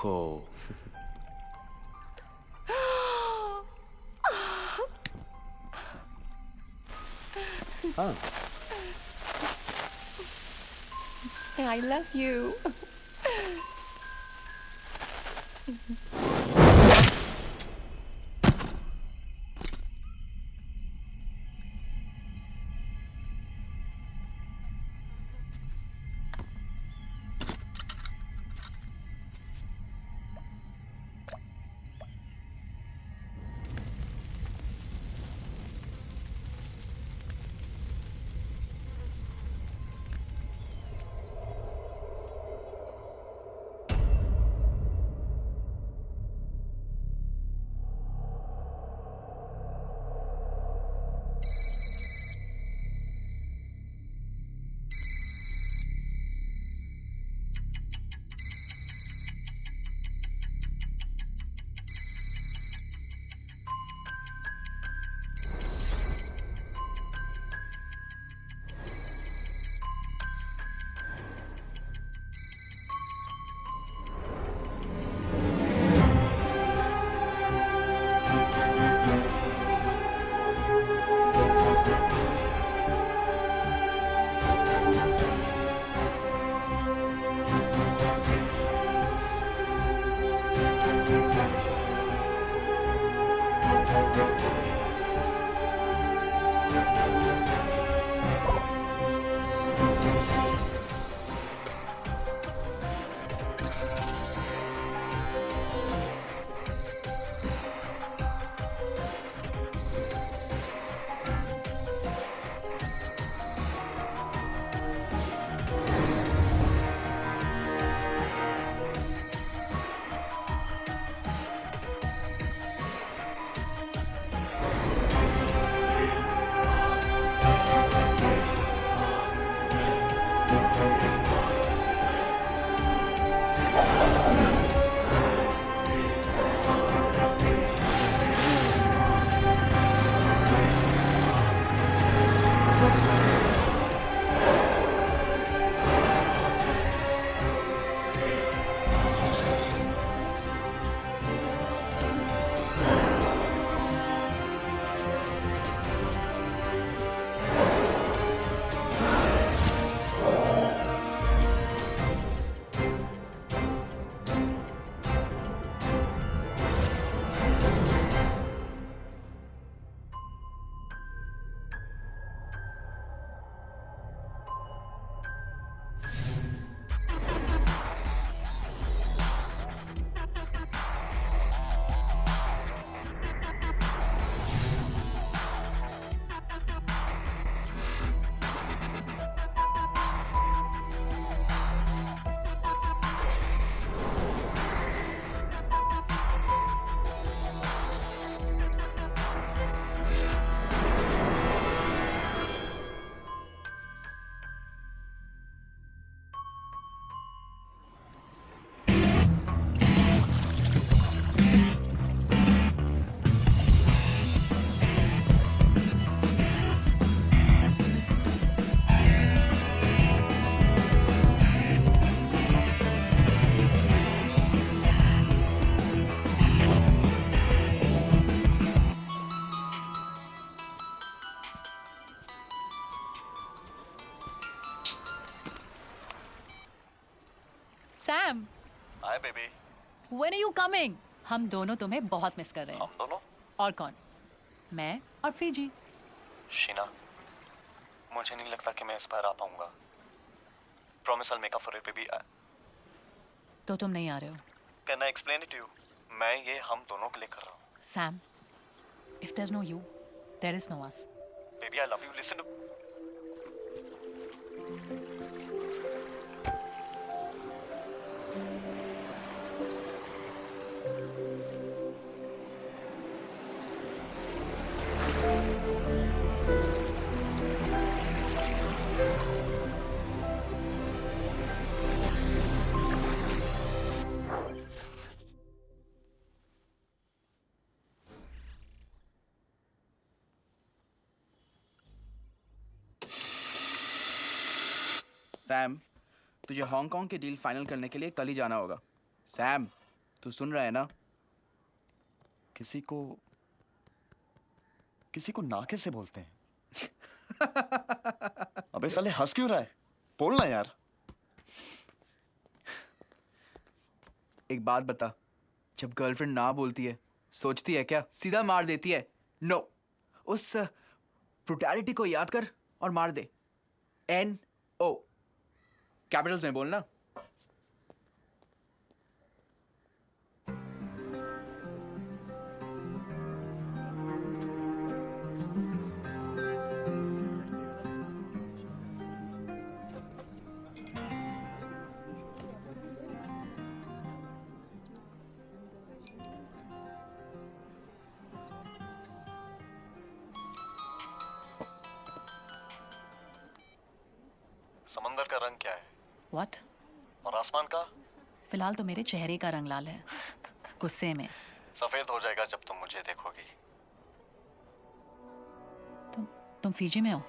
हो। हाँ। I love you. Sam, hi baby. when are you coming? हम दोनों तुम्हें बहुत मिस कर रहे हैं। हम दोनों? और कौन? मैं और फीजी। शीना, मुझे नहीं लगता कि मैं इस बार आ पाऊंगा। Promise I'll make up for it baby. तो तुम नहीं आ रहे हो? Can I explain it to you? मैं ये हम दोनों के लिए कर रहा हूँ। Sam, if there's no you, there is no us. Baby, I love you. Listen to Sam, तुझे हांगकांग की डील फाइनल करने के लिए कल ही जाना होगा। सैम, तू सुन रहा है ना? किसी को ना कैसे बोलते हैं? अबे साले हंस क्यों रहा है? बोलना यार। एक बात बता, जब गर्लफ्रेंड ना बोलती है सोचती है क्या सीधा मार देती है? नो, उस ब्रुटैलिटी को याद कर और मार दे। NO, कैपिटल्स में बोलना। समंदर का रंग क्या है? व्हाट? और आसमान का? फिलहाल तो मेरे चेहरे का रंग लाल है, गुस्से में। सफेद हो जाएगा जब तुम मुझे देखोगी। तुम फीजी में हो?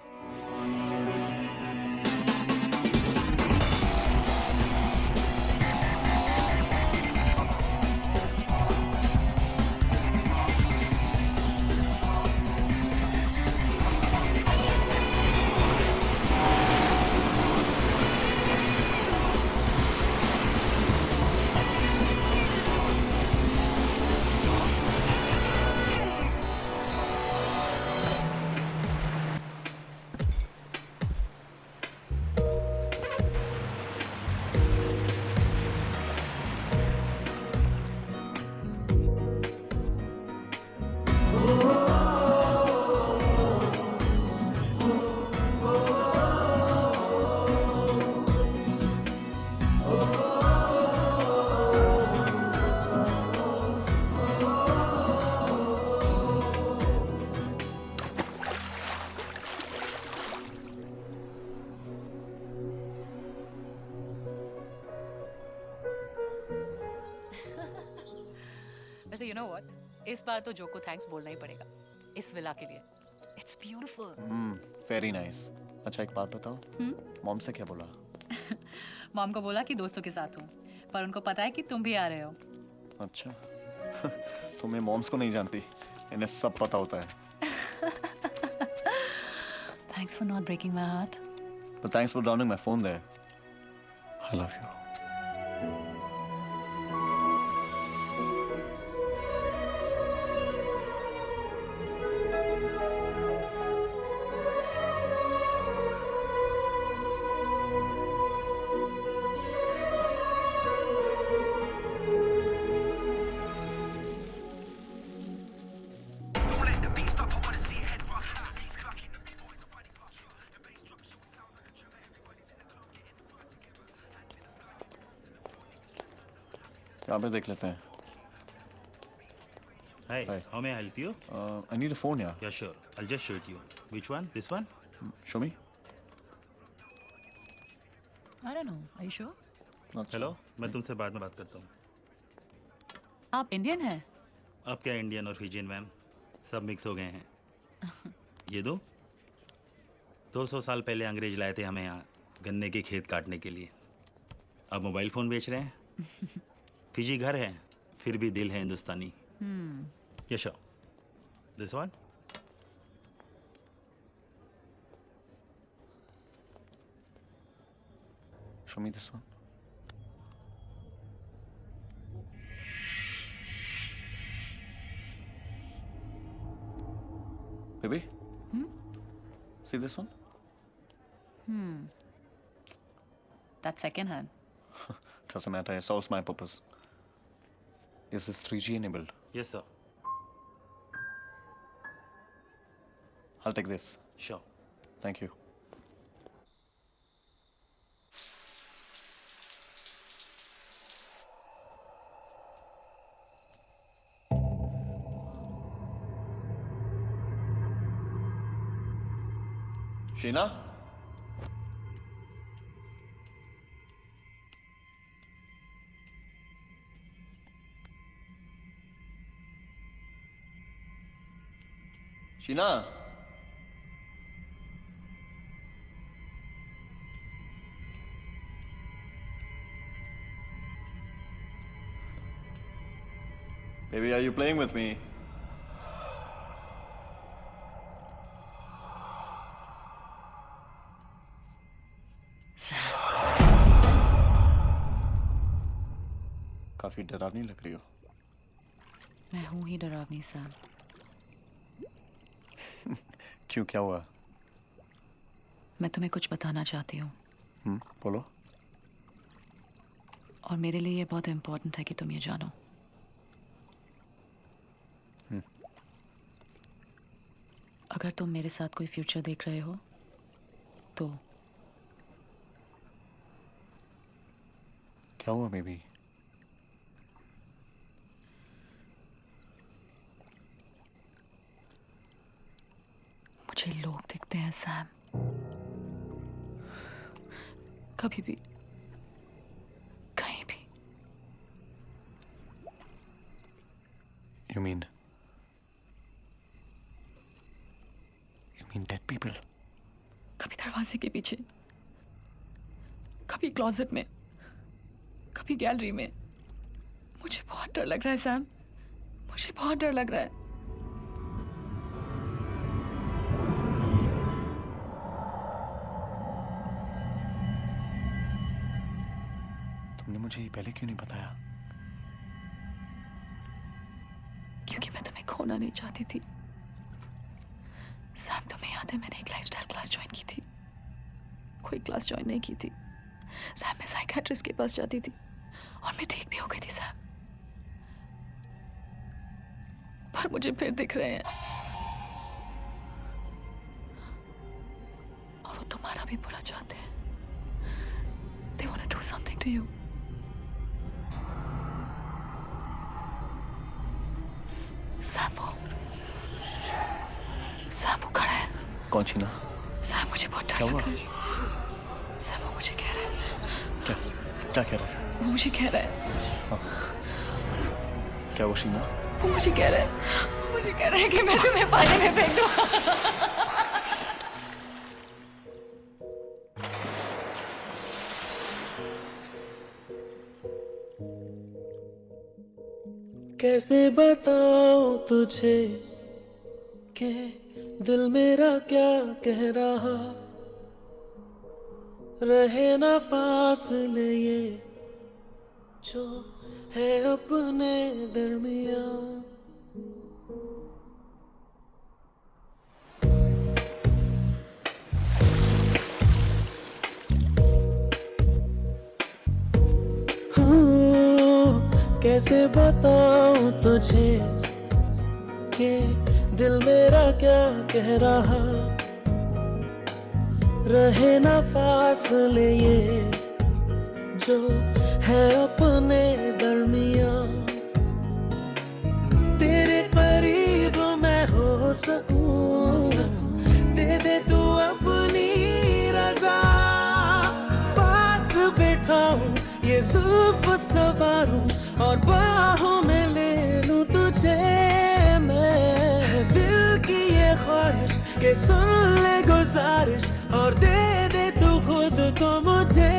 वैसे यू नो व्हाट, इस बार तो जो को थैंक्स बोलना ही पड़ेगा इस विला के लिए। It's beautiful. Very nice. अच्छा एक बात बताओ, मॉम से क्या बोला? मॉम को बोला कि दोस्तों के साथ हूँ, पर उनको पता है कि तुम भी आ रहे हो। अच्छा तुम्हें मॉम्स को नहीं जानती, इन्हें सब पता होता है। Thanks for not breaking my heart. But thanks for downing my phone there. I love you. यहाँ पे देख लेते हैं। Hi, Hi. how may I help you? I need a phone, yeah. Yeah, sure. I'll just show it you. Which one? This one? Show me. I don't know, are you sure? Not hello, sure. मैं तुमसे बाद में बात करता हूँ। आप Indian हैं? अब क्या इंडियन और फिजियन मैम, सब मिक्स हो गए हैं। ये दो 200 साल पहले अंग्रेज लाए थे हमें यहाँ गन्ने के खेत काटने के लिए। अब मोबाइल फ़ोन बेच रहे हैं। फिजी घर है, फिर भी दिल है हिंदुस्तानी। ये show, this one. Show me this one. Baby? See this one? That's second hand. Doesn't matter, it solves my purpose. Is this 3G enabled? Yes sir, I'll take this. Show. Thank you. Sheena? Sheena? Baby, are you playing with me? काफी डरावनी लग रही हो। मैं हूं ही डरावनी Sam. क्यों, क्या हुआ? मैं तुम्हें कुछ बताना चाहती हूँ बोलो। और मेरे लिए ये बहुत इम्पोर्टेंट है कि तुम ये जानो। अगर तुम मेरे साथ कोई फ्यूचर देख रहे हो तो क्या हुआ बेबी? मुझे लोग दिखते हैं सैम, कभी भी कहीं भी। You mean dead people? कभी दरवाजे के पीछे, कभी क्लोजेट में, कभी गैलरी में। मुझे बहुत डर लग रहा है सैम, मुझे बहुत डर लग रहा है। तुमने मुझे ये पहले क्यों नहीं बताया? क्योंकि मैं तुम्हें खोना नहीं चाहती थी। सैम, तुम्हें याद है मैंने एक लाइफस्टाइल क्लास ज्वाइन की थी? कोई क्लास ज्वाइन नहीं की थी। सैम, मैं साइकियाट्रिस्ट के पास जाती थी और मैं ठीक भी हो गई थी सैम। पर मुझे फिर दिख रहे हैं और वो तुम्हारा भी बुरा चाहते हैं। They want to do something to you. Sam वो खड़ा है। कौन शीना? सैम, मुझे बहुत डर क्या लग हुआ? रहा है। सैम, वो मुझे कह रहा है। क्या क्या कह रहा है? वो मुझे कह रहा है। क्या वो शीना? वो मुझे कह रहा है, वो मुझे कह रहा है कि मैं तुम्हें पानी में फेंक दूँ। कैसे बताऊं तुझे कि दिल मेरा क्या कह रहा, रहे ना फासले ये जो है अपने दरमियां। कैसे बताऊं तुझे कि दिल मेरा क्या कह रहा, रहे ना फासले ये जो है अपने दरमियां। तेरे करीब मैं हो सकूं, दे दे तू अपनी रजा। पास बैठाऊं, ये जुल्फ सवारूं और बाहों में ले लूं तुझे मैं। दिल की ये ख्वाहिश के सुन ले गुजारिश और दे दे तू खुद को मुझे।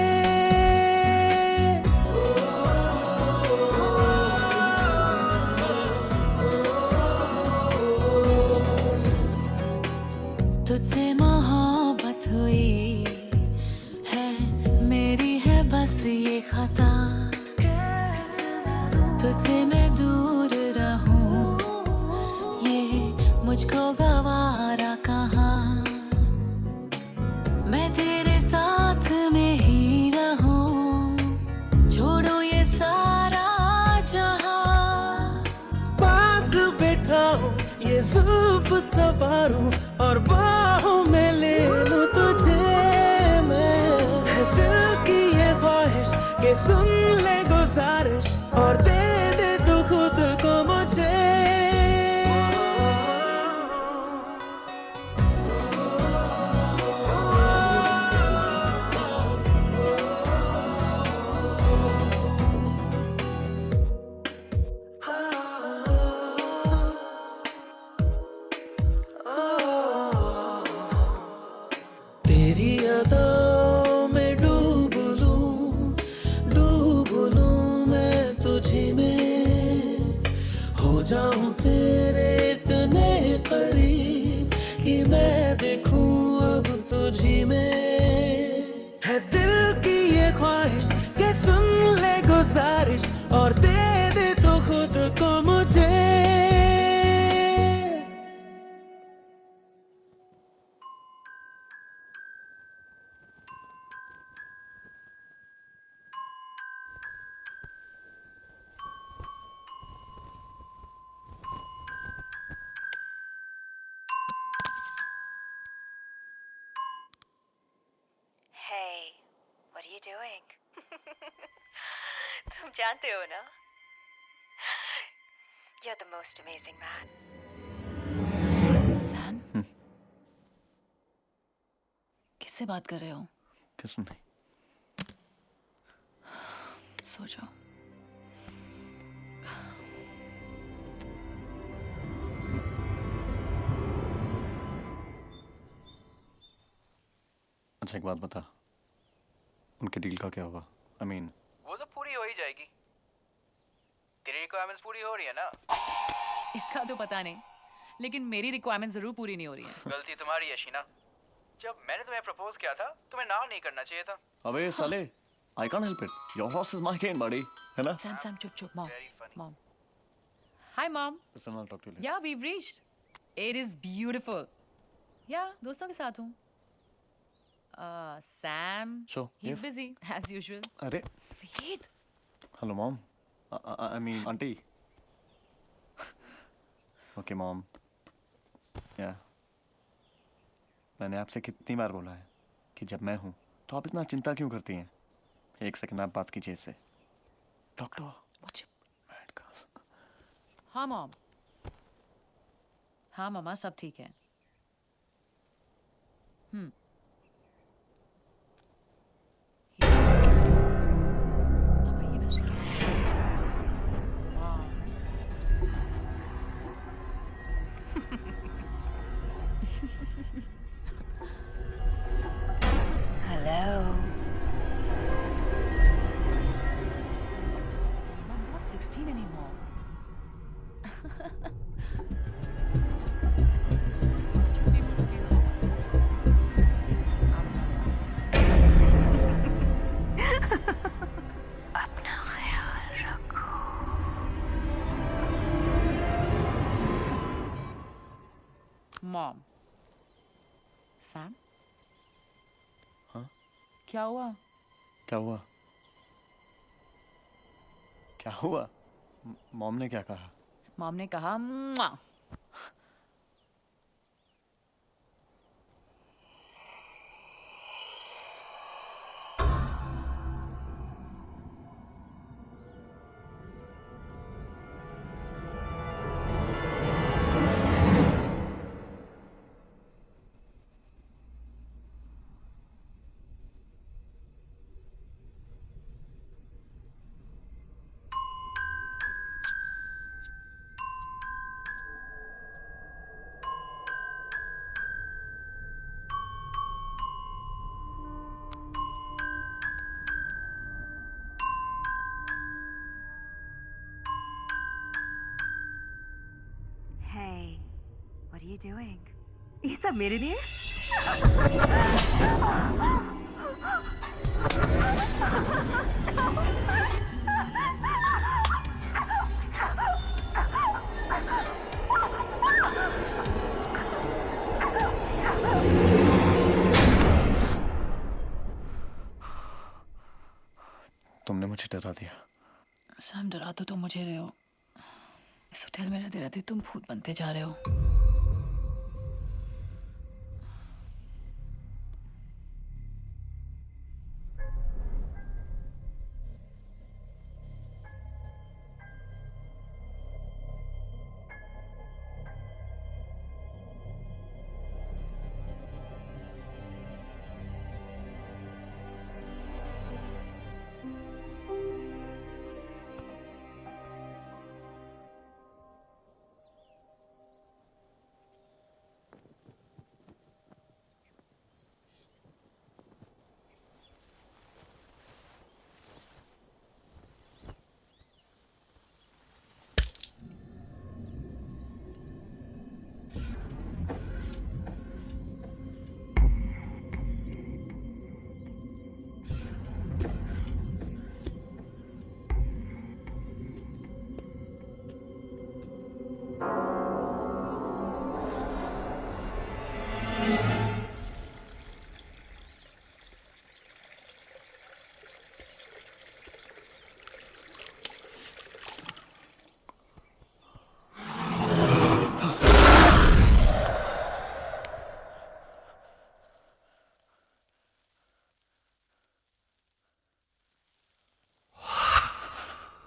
तुझसे मोहब्बत हुई है, मेरी है बस ये खता। तुझसे मैं दूर रहूं, ये मुझको गवारा कहाँ। मैं तेरे साथ में ही रहूं, छोड़ो ये सारा जहां। पास बैठाऊं, ये जुल्फ सवारूं और बाहों में ले लूं तुझे मैं। दिल की ये ख्वाहिश के सुन ले गुजारिश और दे दे तू खुद को मुझे। तेरी अदाओं में डूब लूं मैं तुझ और दे दे तो खुद को मुझे। Hey, what are you doing? तुम जानते हो ना? You're the most amazing man. Sam, किससे बात कर रहे हो? किस नहीं? सो जाओ। अच्छा एक बात बता, उनके डील का क्या हुआ? I mean, वो तो पूरी हो ही जाएगी। तेरी रिक्वायरमेंट्स पूरी हो रही है ना? इसका तो पता नहीं, लेकिन मेरी रिक्वायरमेंट जरूर पूरी नहीं हो रही है। गलती तुम्हारी है शीना। जब मैंने तुम्हें प्रपोज किया था तुम्हें ना नहीं करना चाहिए था। अबे साले, I can't help it. Your horse is my cane, buddy. है ना? सैम सैम चुप चुप। Mom Very funny. Mom. Hi mom. Listen, I'll talk to you later. Yeah we reached. It is beautiful. Yeah दोस्तों के साथ हूँ। Sam Sure, he is yeah. Busy as usual. अरे, wait. hello mom. I mean auntie. Okay mom. Yeah. मैंने आपसे कितनी बार बोला है कि जब मैं हूँ तो आप इतना चिंता क्यों करती हैं? एक सेकंड आप बात कीजिए इससे। डॉक्टर। हाँ मॉम। हाँ मामा सब ठीक है। He was distracted. पापा ये नशे कैसे कर सकते हैं? Mom. Hello. I'm not 16 anymore. अपना ख्याल रखो। Mom. Sam? हाँ? क्या हुआ? क्या हुआ? क्या हुआ? मॉम ने क्या कहा? मॉम ने कहा "मुआ"। Hey, what are you doing? ये सब मेरे लिए? तुमने मुझे डरा दिया। सैम डरा तो तुम मुझे रहे हो। इस होटल में रहते रहते तुम भूत बनते जा रहे हो।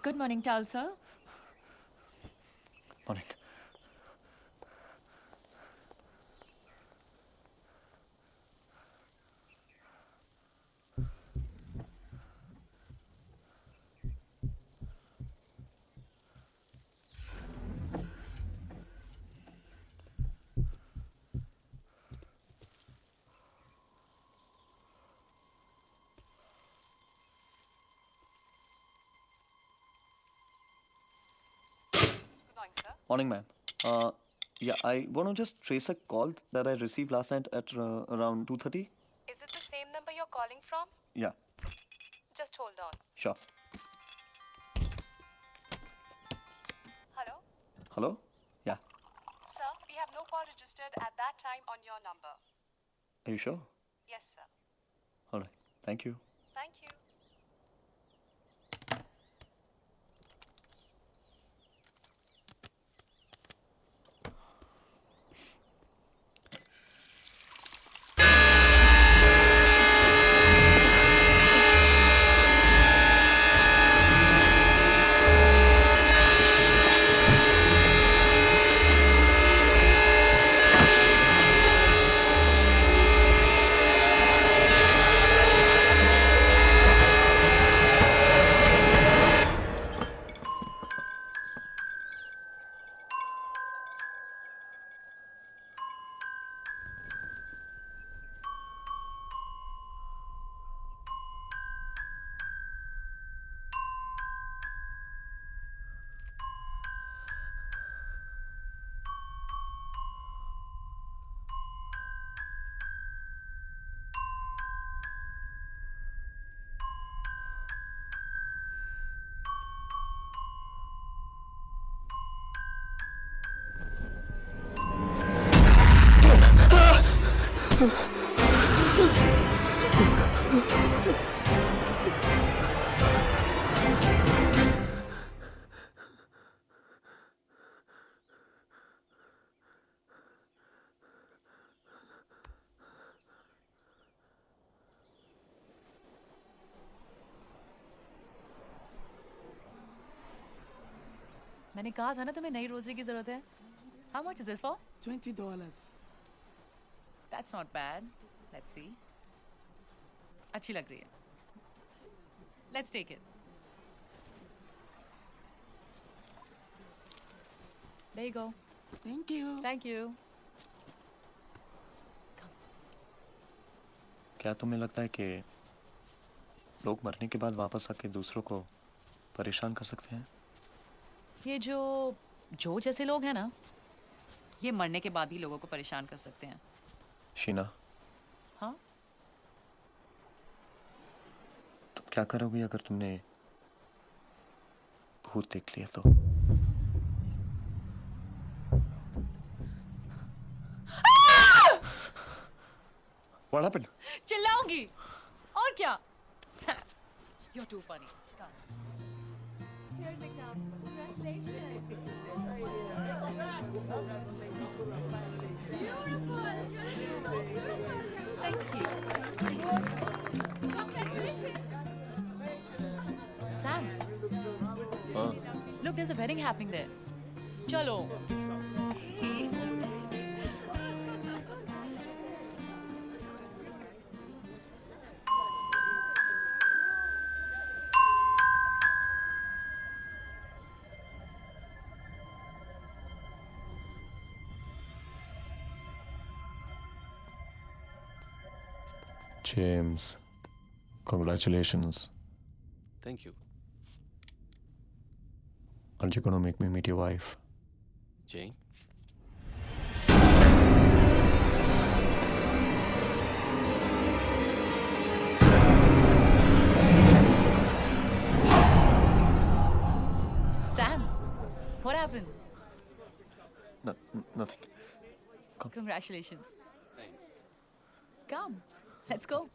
Good morning, Tulsa. Morning. Morning, ma'am. Yeah, I want to just trace a call that I received last night at around 2:30. Is it the same number you're calling from? Yeah, Just hold on. sure. Hello? Hello? Yeah. Sir, we have no call registered at that time on your number. Are you sure? Yes, sir. All right. Thank you. Thank you. मैंने कहा था ना तुम्हें नई rosary की जरूरत है. How much is this for? $20. That's not bad. Let's see. अच्छी लग रही है. Let's take it. There you go. Thank you. Thank you. क्या तुम्हें लगता है कि लोग मरने के बाद वापस आके दूसरों को परेशान कर सकते हैं? ये जो जैसे लोग हैं ना, ये मरने के बाद भी लोगों को परेशान कर सकते हैं. शीना, हाँ? तुम क्या करोगी अगर तुमने भूत देख लिया तो? What happened? चिल्लाऊंगी. और क्या? Sam, you're too funny. Come. Thank you. Sam, हाँ. look, there's a wedding happening there. Chalo. James, congratulations. Thank you. Aren't you gonna make me meet your wife? Jane? Sam, what happened? Nothing. Congratulations. Thanks. Come, let's go.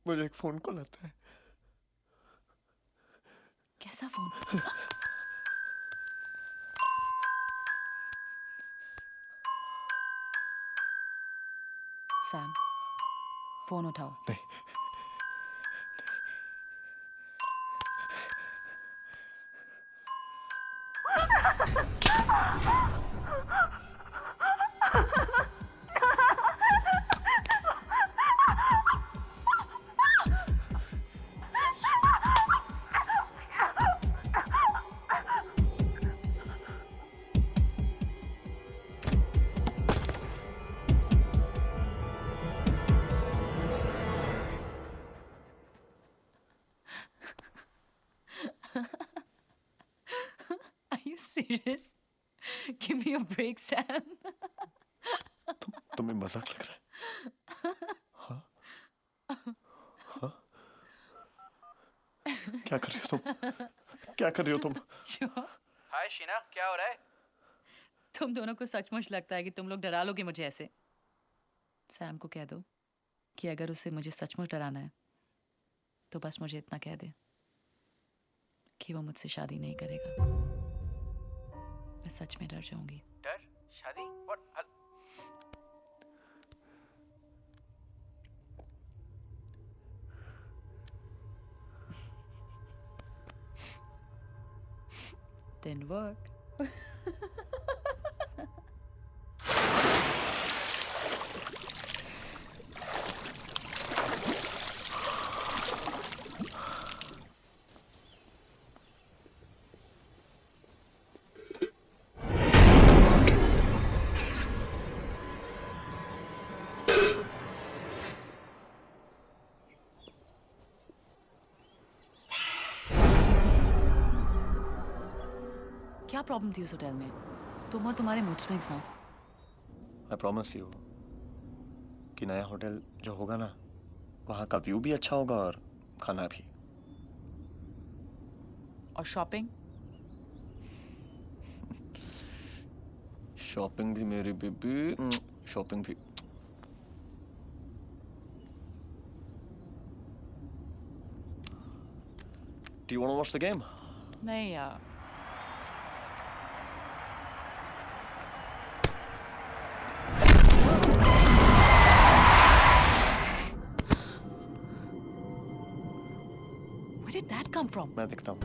मुझे एक phone call आता है। कैसा phone? Sam, phone उठाओ। नहीं, Are you serious? Give me a break, Sam. तुम्हें मजाक लग रहा है? हाँ? हाँ? क्या कर रही हो तुम? क्या कर रही हो तुम? Sure. हाय शीना, क्या हो रहा है? तुम दोनों को सचमुच लगता है कि तुम लोग डरा लोगे मुझे ऐसे? सैम को कह दो कि अगर उसे मुझे सचमुच डराना है तो बस मुझे इतना कह दे कि वो मुझसे शादी नहीं करेगा। मैं सच में डर जाऊंगी। डर? शादी? What? Didn't work. क्या प्रॉब्लम थी उस होटल में? तुम और तुम्हारे मूड स्विंग्स ना। I promise you कि नया होटल जो होगा ना, वहाँ का व्यू भी अच्छा होगा और खाना भी। और शॉपिंग? शॉपिंग भी मेरी बेबी, शॉपिंग भी। Do you want to watch the game? नहीं यार। Where did that come from? मैं दिखता हूँ।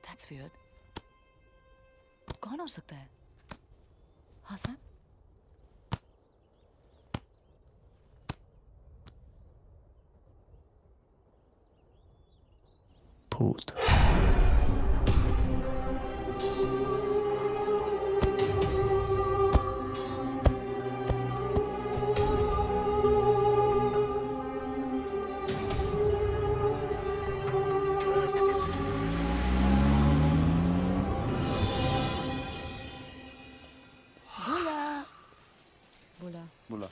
That's weird. कौन हो सकता है? हाँ सर? भूत। बोला। बोला।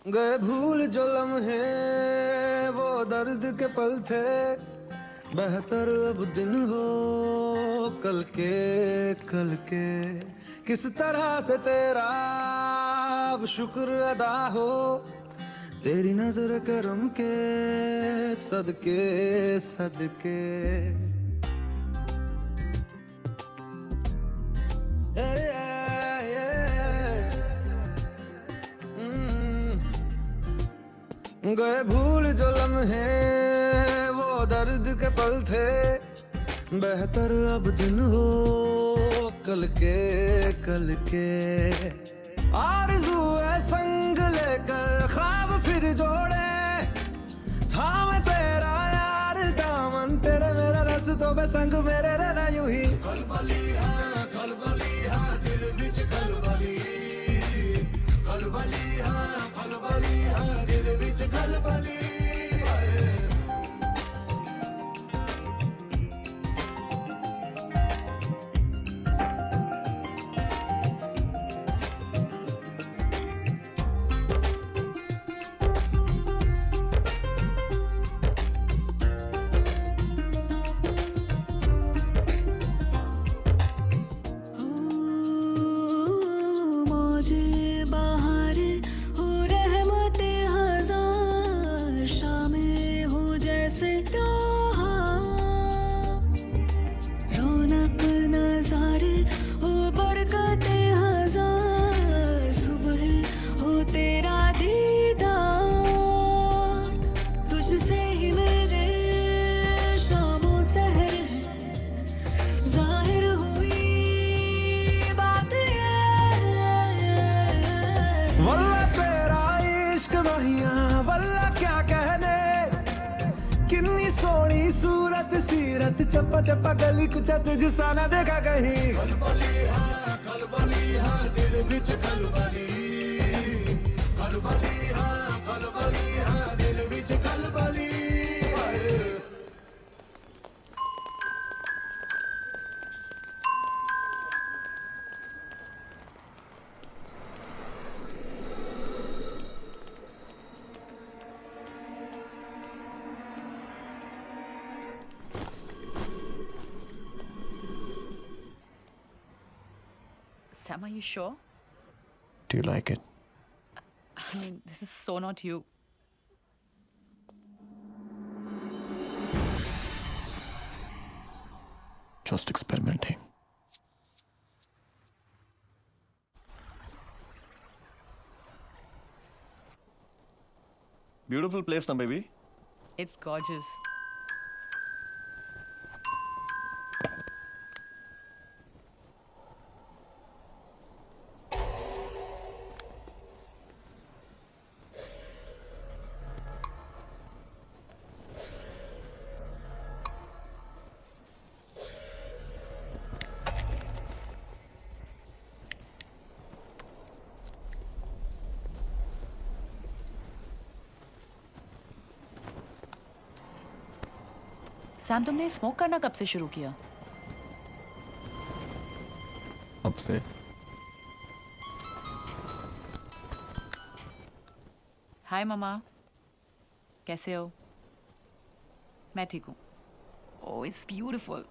गए भूल जो लम्हे वो दर्द के पल थे, बेहतर अब दिन हो कल के किस तरह से तेरा अब शुक्र अदा हो, तेरी नजर करम के सदके सदके। गए भूल जो लम्हे वो दर्द के पल थे, बेहतर अब दिन हो कल के आरज़ू है संग लेकर ख्वाब फिर जोड़े, थाम तेरा यार दामन तेरे मेरा रस्तों पे संग मेरे रहना यूं ही। खलबली हाँ दिल विच खलबली हाँ दिल विच खलबली। तेरी सूरत सीरत चप्पा चप्पा गली कुछ तुझ सा ना देखा कहीं खलबली हाँ दिल बिच खलबली हाँ दिल बिच खलबली Sam, are you sure? Do you like it? I mean, this is so not you. Just experimenting. Beautiful place, na baby. It's gorgeous. Sam, तुमने स्मोक करना कब से शुरू किया? अब से हाय ममा, कैसे हो? मैं ठीक हूँ। ओह, इट्स ब्यूटीफुल।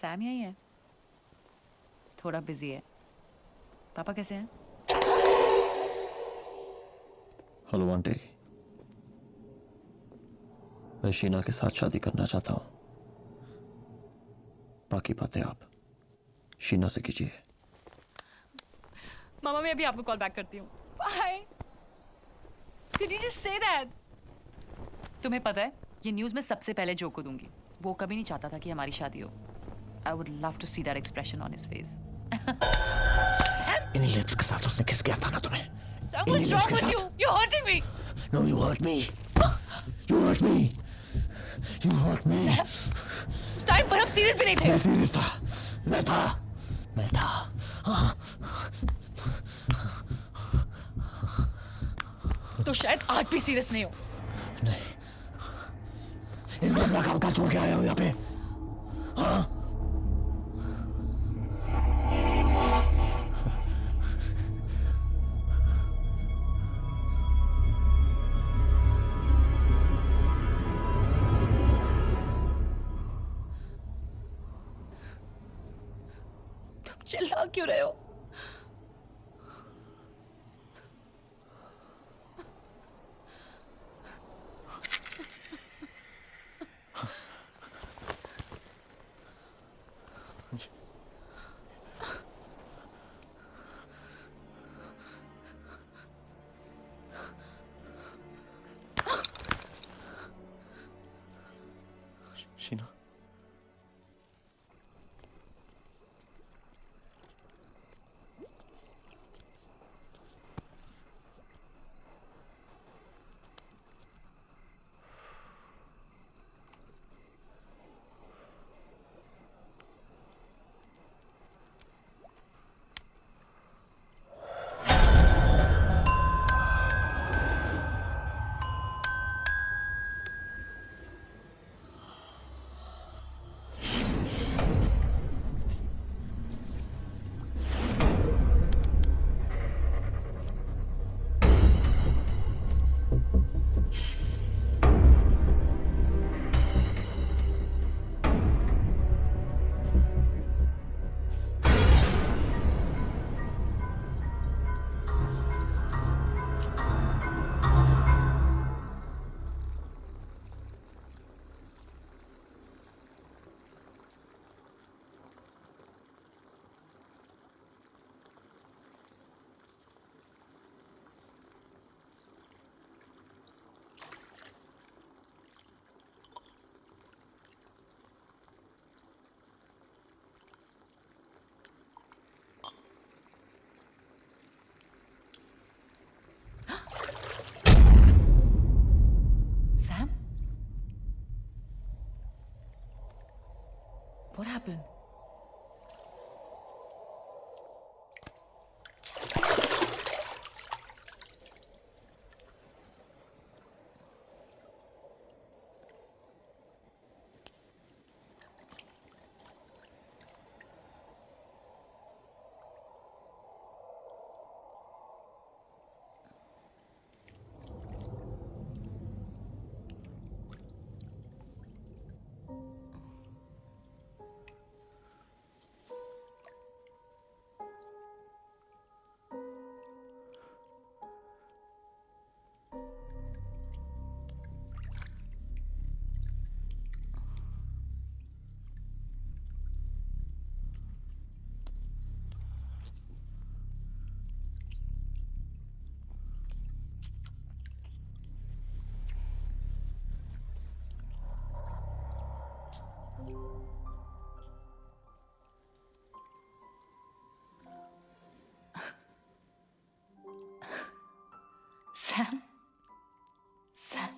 सैम यही है, थोड़ा बिजी है। पापा कैसे हैं? हेलो आंटी, मैं शीना के साथ शादी करना चाहता हूँ। बाकी बातें आप शीना से कीजिए। मामा, मैं अभी आपको कॉल बैक करती हूँ। Bye. Did you just say that? तुम्हें पता है, ये न्यूज़ मैं सबसे पहले जो को दूंगी। वो कभी नहीं चाहता था कि हमारी शादी हो। I would love to see that expression on his face. In lips के साथ उसने किस किया था ना तुम्हें? Sam, what's wrong with you? You're hurting me. No, you hurt me. You hurt me. You hurt me. उस टाइम पर हम सीरियस भी नहीं थे। मैं सीरियस था। मैं था। हाँ। तो शायद आज भी सीरियस नहीं हो। नहीं, इसलिए अपना काम काज छोड़ के आया हूँ यहाँ पे। हाँ। तुम चिल्ला क्यों रहे हो? शीना, happened? Sam? Sam?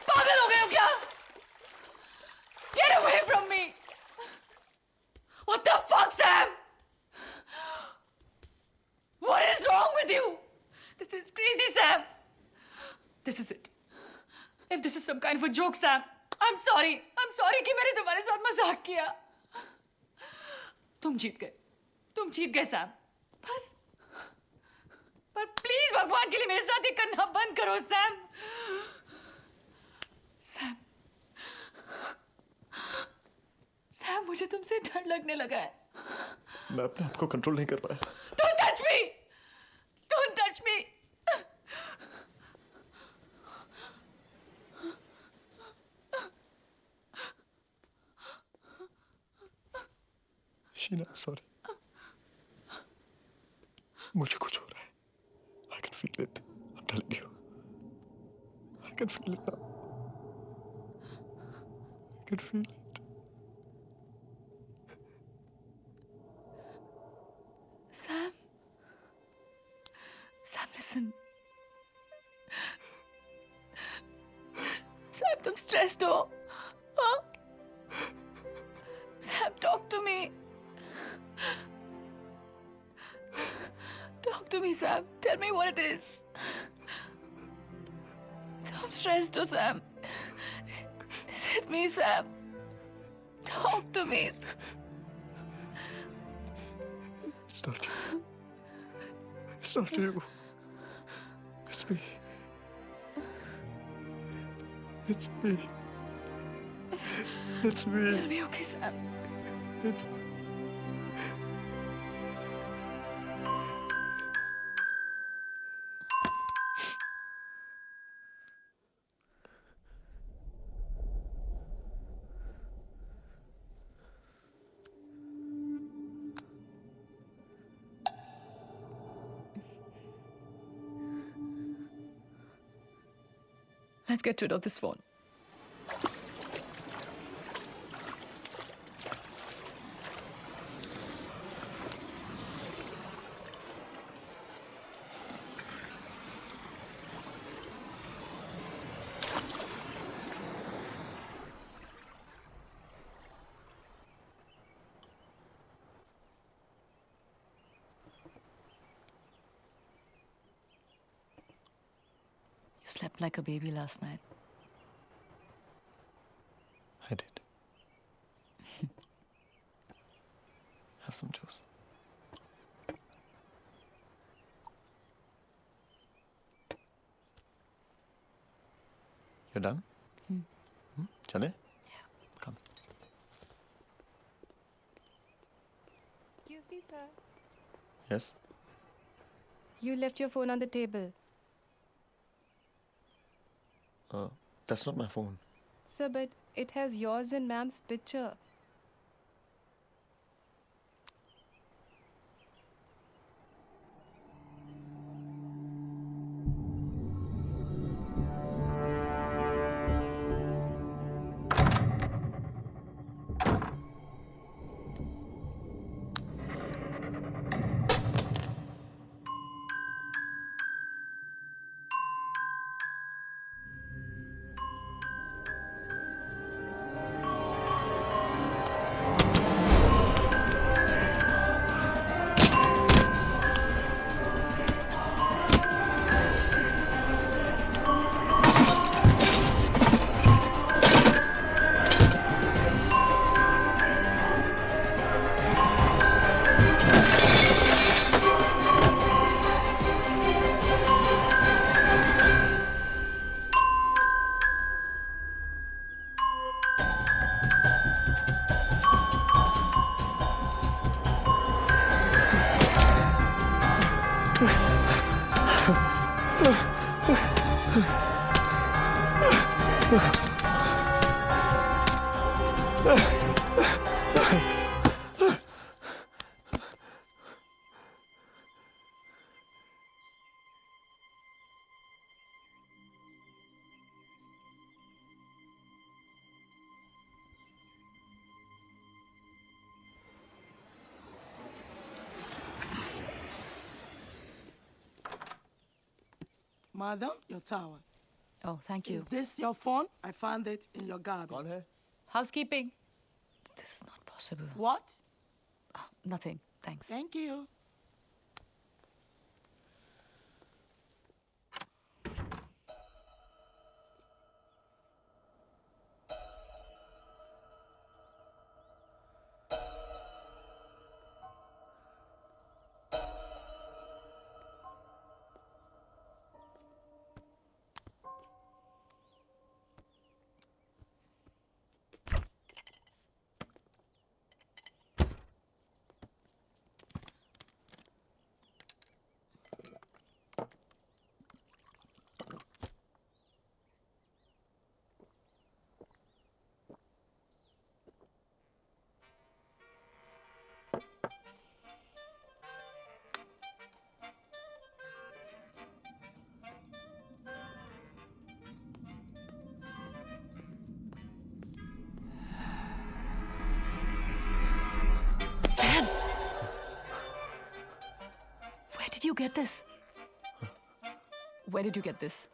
पागल हो गए हो क्या? Get away from me! What the fuck, Sam? What is wrong with you? This is crazy, Sam. This is it. If this is some kind of a joke, Sam, I'm sorry. I'm sorry कि मैंने तुम्हारे साथ मजाक किया. तुम जीत गए. तुम जीत गए, Sam. बस. पर प्लीज भगवान के लिए मेरे साथ ये करना बंद करो, Sam. सैम सैम मुझे तुमसे डर लगने लगा है. मैं अपने आप को कंट्रोल नहीं कर पाया. Don't touch me! Don't touch me! Sheena, sorry. मुझे कुछ हो रहा है. I can feel it. I'm telling you. I can feel it now. I can feel it. Sam? Sam, listen. Sam, तुम stressed हो? हाँ? Sam, talk to me. Talk to me, Sam. Tell me what it is. I'm stressed, oh, Sam. Is it me, Sam? Talk to me. It's not you. It's not you. It's me. It's me. It's me. It'll be okay, Sam. It's... Let's get rid of this phone. You slept like a baby last night. I did. Have some juice. You're done? Chale? Yeah. Come. Sir, Yes? you left your phone on the table. That's not my phone. Sir, but it has yours and ma'am's picture. Madam, your towel. Oh, thank you. Is this your phone? I found it in your garbage. Housekeeping. This is not possible. What? Oh, nothing. Thanks. Thank you. Sam! Where did you get this? Where did you get this?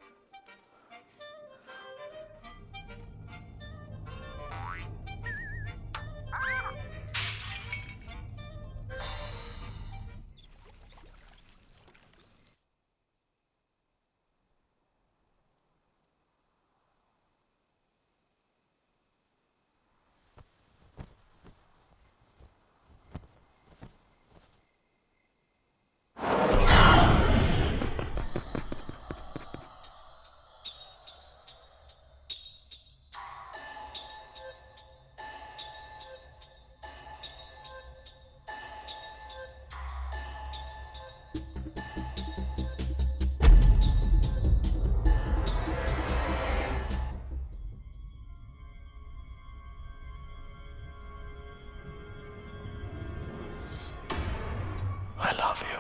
I love you.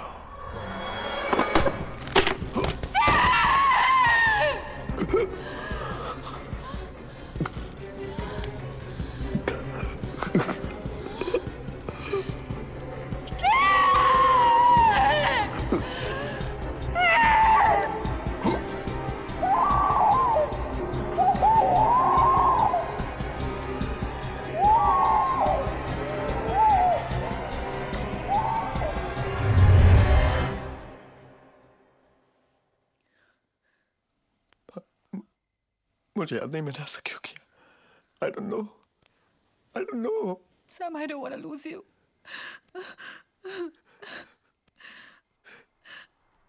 मुझे याद नहीं मैंने ऐसा क्यों किया I don't know Sam, I don't want to lose you.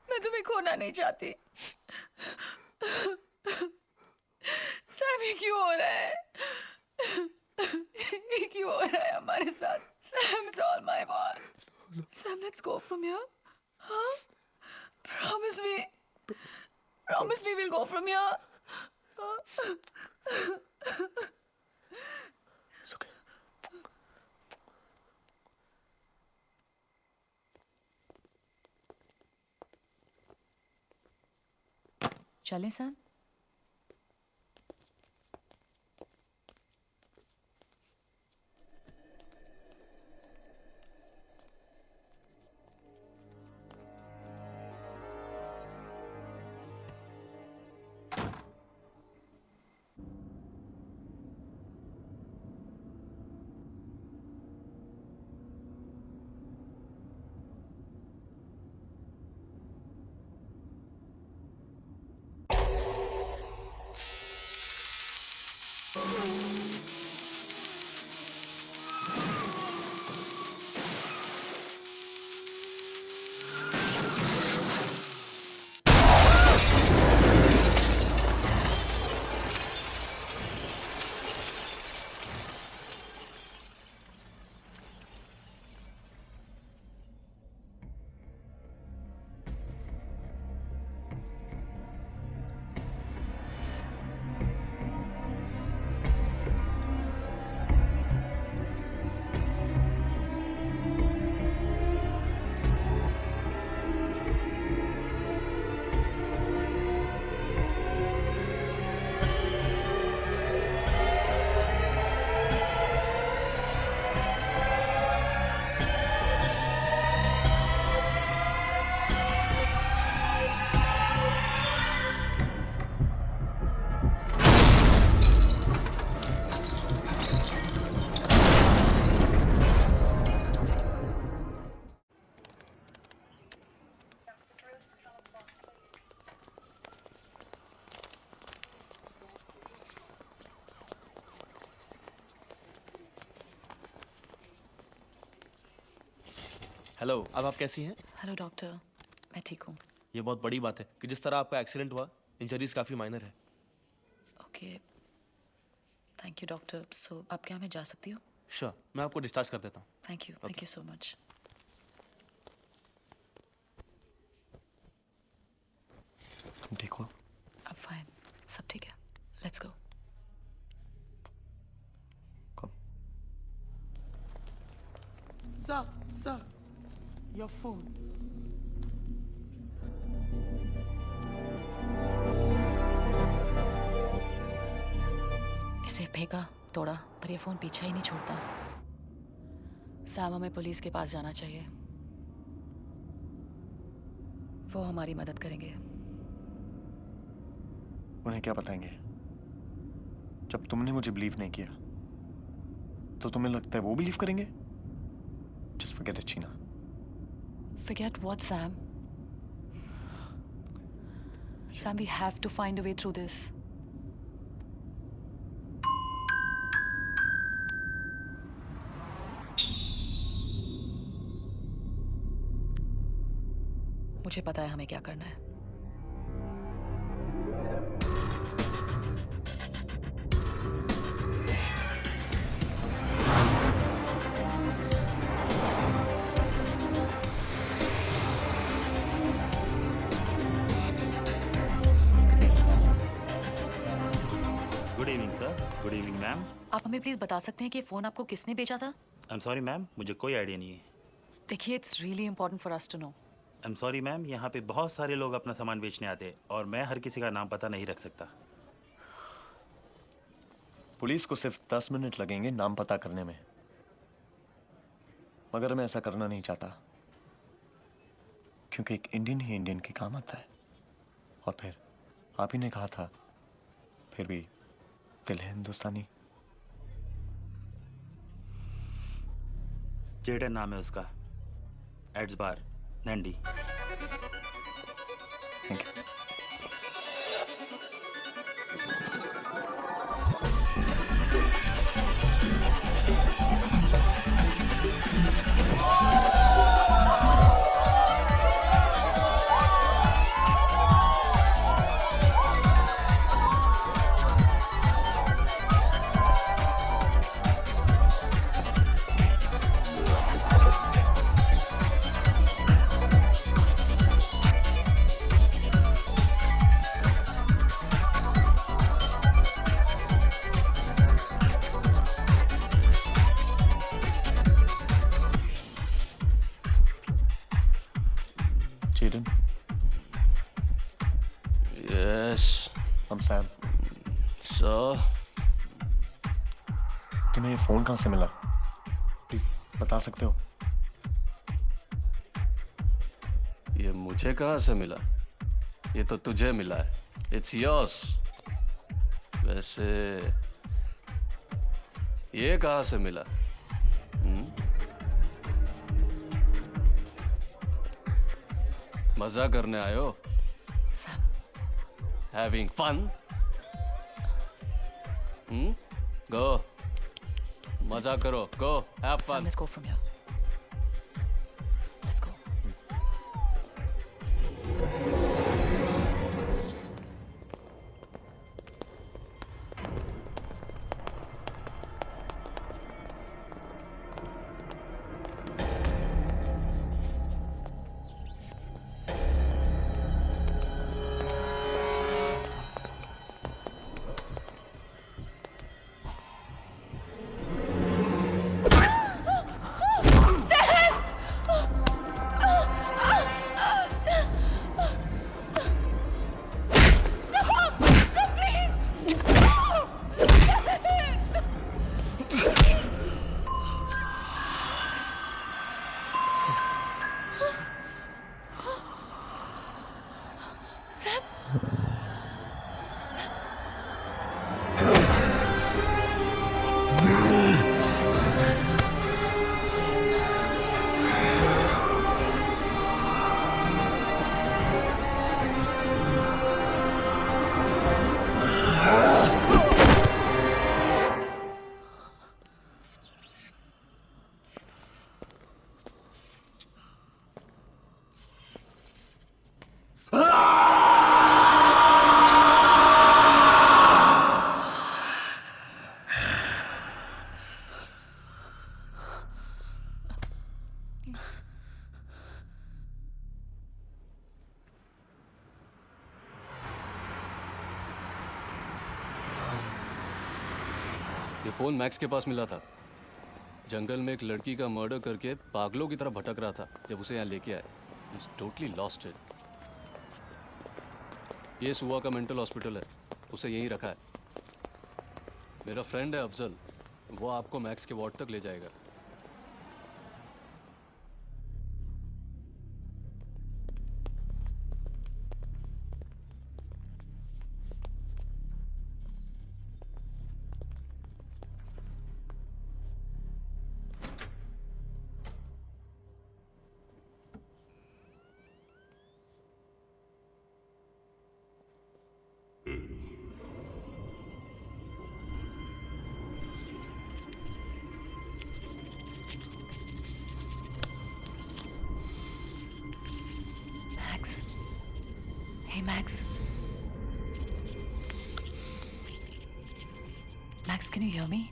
मैं तुम्हें खोना नहीं चाहती. Sam, ये क्यों हो रहा है? ये क्यों हो रहा है हमारे साथ? Sam, it's all my fault. Sam, let's go from here. Huh? Promise me. Promise me we'll go from here. It's okay. चलें सैम? हेलो, अब आप कैसी हैं? हेलो डॉक्टर, मैं ठीक हूँ. ये बहुत बड़ी बात है कि जिस तरह आपका एक्सीडेंट हुआ, इंजरीज काफ़ी माइनर है. Okay, thank you doctor. So अब क्या मैं जा सकती हूँ? श्योर, मैं आपको डिस्चार्ज कर देता हूँ. Thank you so much. तुम ठीक हो? अब फाइन, सब ठीक है. Let's go. Come. Sir, your phone. इसे फेंका, तोड़ा, पर ये फोन पीछा ही नहीं छोड़ता. सैम, हमें पुलिस के पास जाना चाहिए. वो हमारी मदद करेंगे. उन्हें क्या बताएंगे? जब तुमने मुझे बिलीव नहीं किया, तो तुम्हें लगता है वो बिलीव करेंगे? Just forget it, Sheena. Forget what, Sam? Sam, we have to find a way through this. मुझे पता है हमें क्या करना है. Good evening sir. Good evening ma'am. आप हमें प्लीज बता सकते हैं कि फोन आपको किसने भेजा था? आई एम सॉरी मैम, मुझे कोई आइडिया नहीं है. देखिए, it's really important for us to know. I am sorry ma'am, यहाँ पे बहुत सारे लोग अपना सामान बेचने आते हैं और मैं हर किसी का नाम पता नहीं रख सकता. पुलिस को सिर्फ 10 मिनट लगेंगे नाम पता करने में, मगर मैं ऐसा करना नहीं चाहता, क्योंकि एक इंडियन ही इंडियन के काम आता है. और फिर आप ही ने कहा था, फिर भी दिल है हिंदुस्तानी. जेडन नाम है उसका. एड्स bar, Nandi. Thank you. Jaden, Yes. I'm Sam. So, तुम्हें ये फोन कहाँ से मिला? प्लीज बता सकते हो? ये मुझे कहाँ से मिला? ये तो तुझे मिला है. It's yours. वैसे ये कहाँ से मिला? मजा करने आए हो? Sam, Having fun? Go. मजा करो. Go. Have Sam, fun. let's go from here. Let's go. ये फोन मैक्स के पास मिला था. जंगल में एक लड़की का मर्डर करके पागलों की तरह भटक रहा था जब उसे यहाँ लेके आए. He's totally lost it. ये सुआ का मेंटल हॉस्पिटल है. उसे यहीं रखा है. मेरा फ्रेंड है अफजल. वो आपको मैक्स के वार्ड तक ले जाएगा. Max. Hey, Max. Max, can you hear me?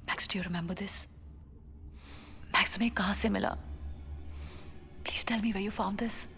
Max, do you remember this? Max, तुम्हें कहाँ से मिला? Please tell me where you found this.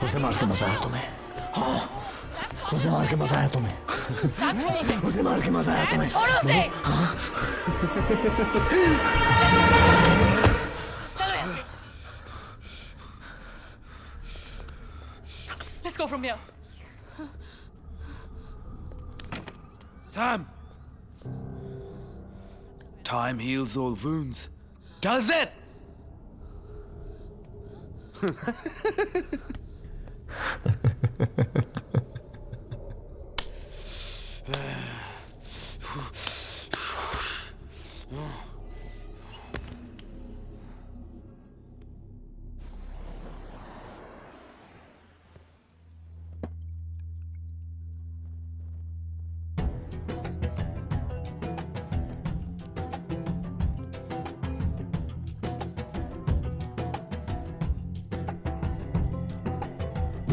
उसे मार के मजा आया तुम्हें? हाँ, उसे मार के मजा आया तुम्हें? उसे मार के मजा आया तुम्हें? छोड़ो उसे! हाँ? चलो यहाँ से। Let's go from here. Sam! Time heals all wounds. Does it?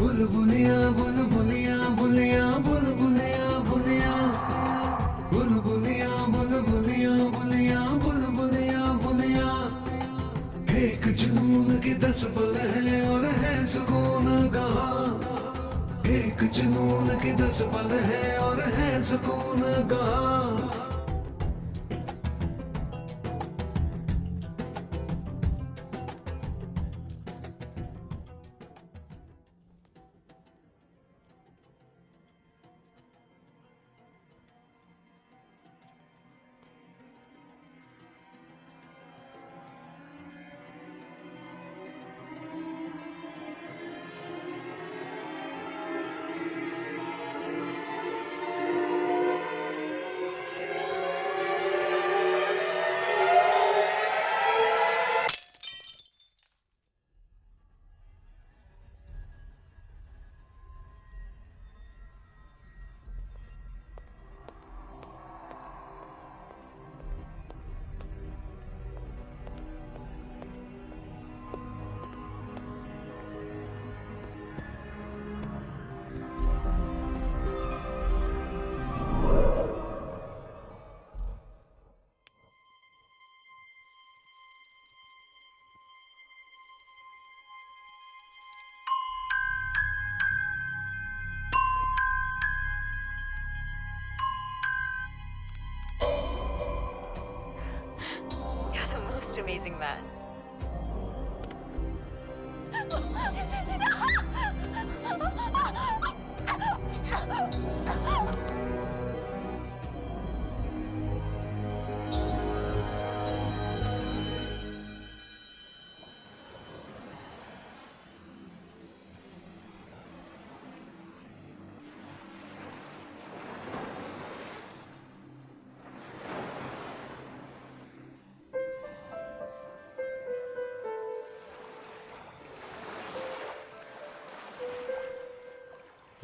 बुलबुलिया बुलबुलिया बुलिया बुलबुलिया बुलिया बुलबुलिया बुलबुलिया बुलिया बुलबुलिया बुलिया एक जुनून के 10 पल है और है सुकून कहाँ एक जुनून के 10 पल है और है सुकून कहाँ Amazing man.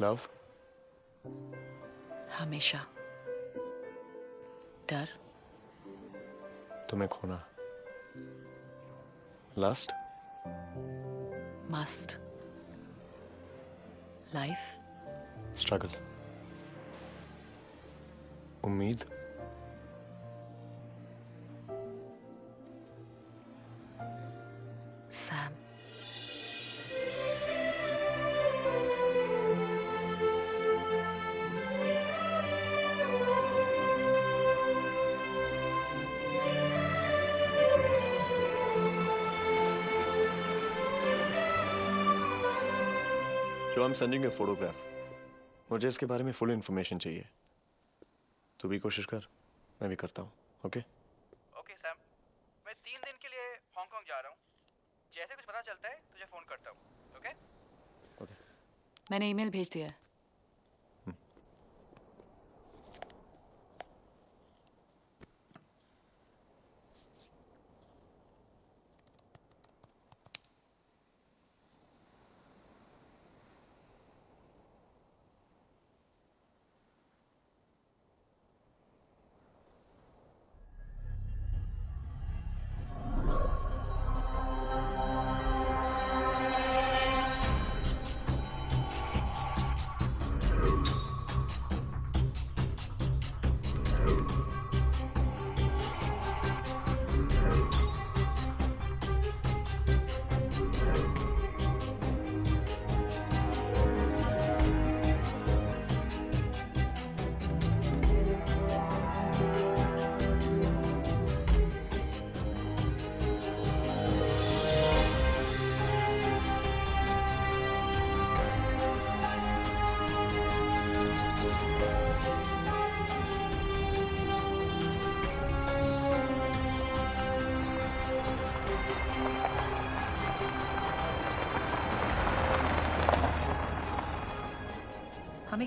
लव हमेशा डर तुम्हें खोना लस्ट मस्ट लाइफ स्ट्रगल उम्मीद सैम जो I'm sending you a photograph. मुझे इसके बारे में फुल इन्फॉर्मेशन चाहिए. तू भी कोशिश कर, मैं भी करता हूँ. ओके? ओके सैम, मैं 3 दिन के लिए हांगकांग जा रहा हूँ. जैसे कुछ पता चलता है तुझे फोन करता हूँ. ओके? ओके. मैंने ईमेल भेज दिया है.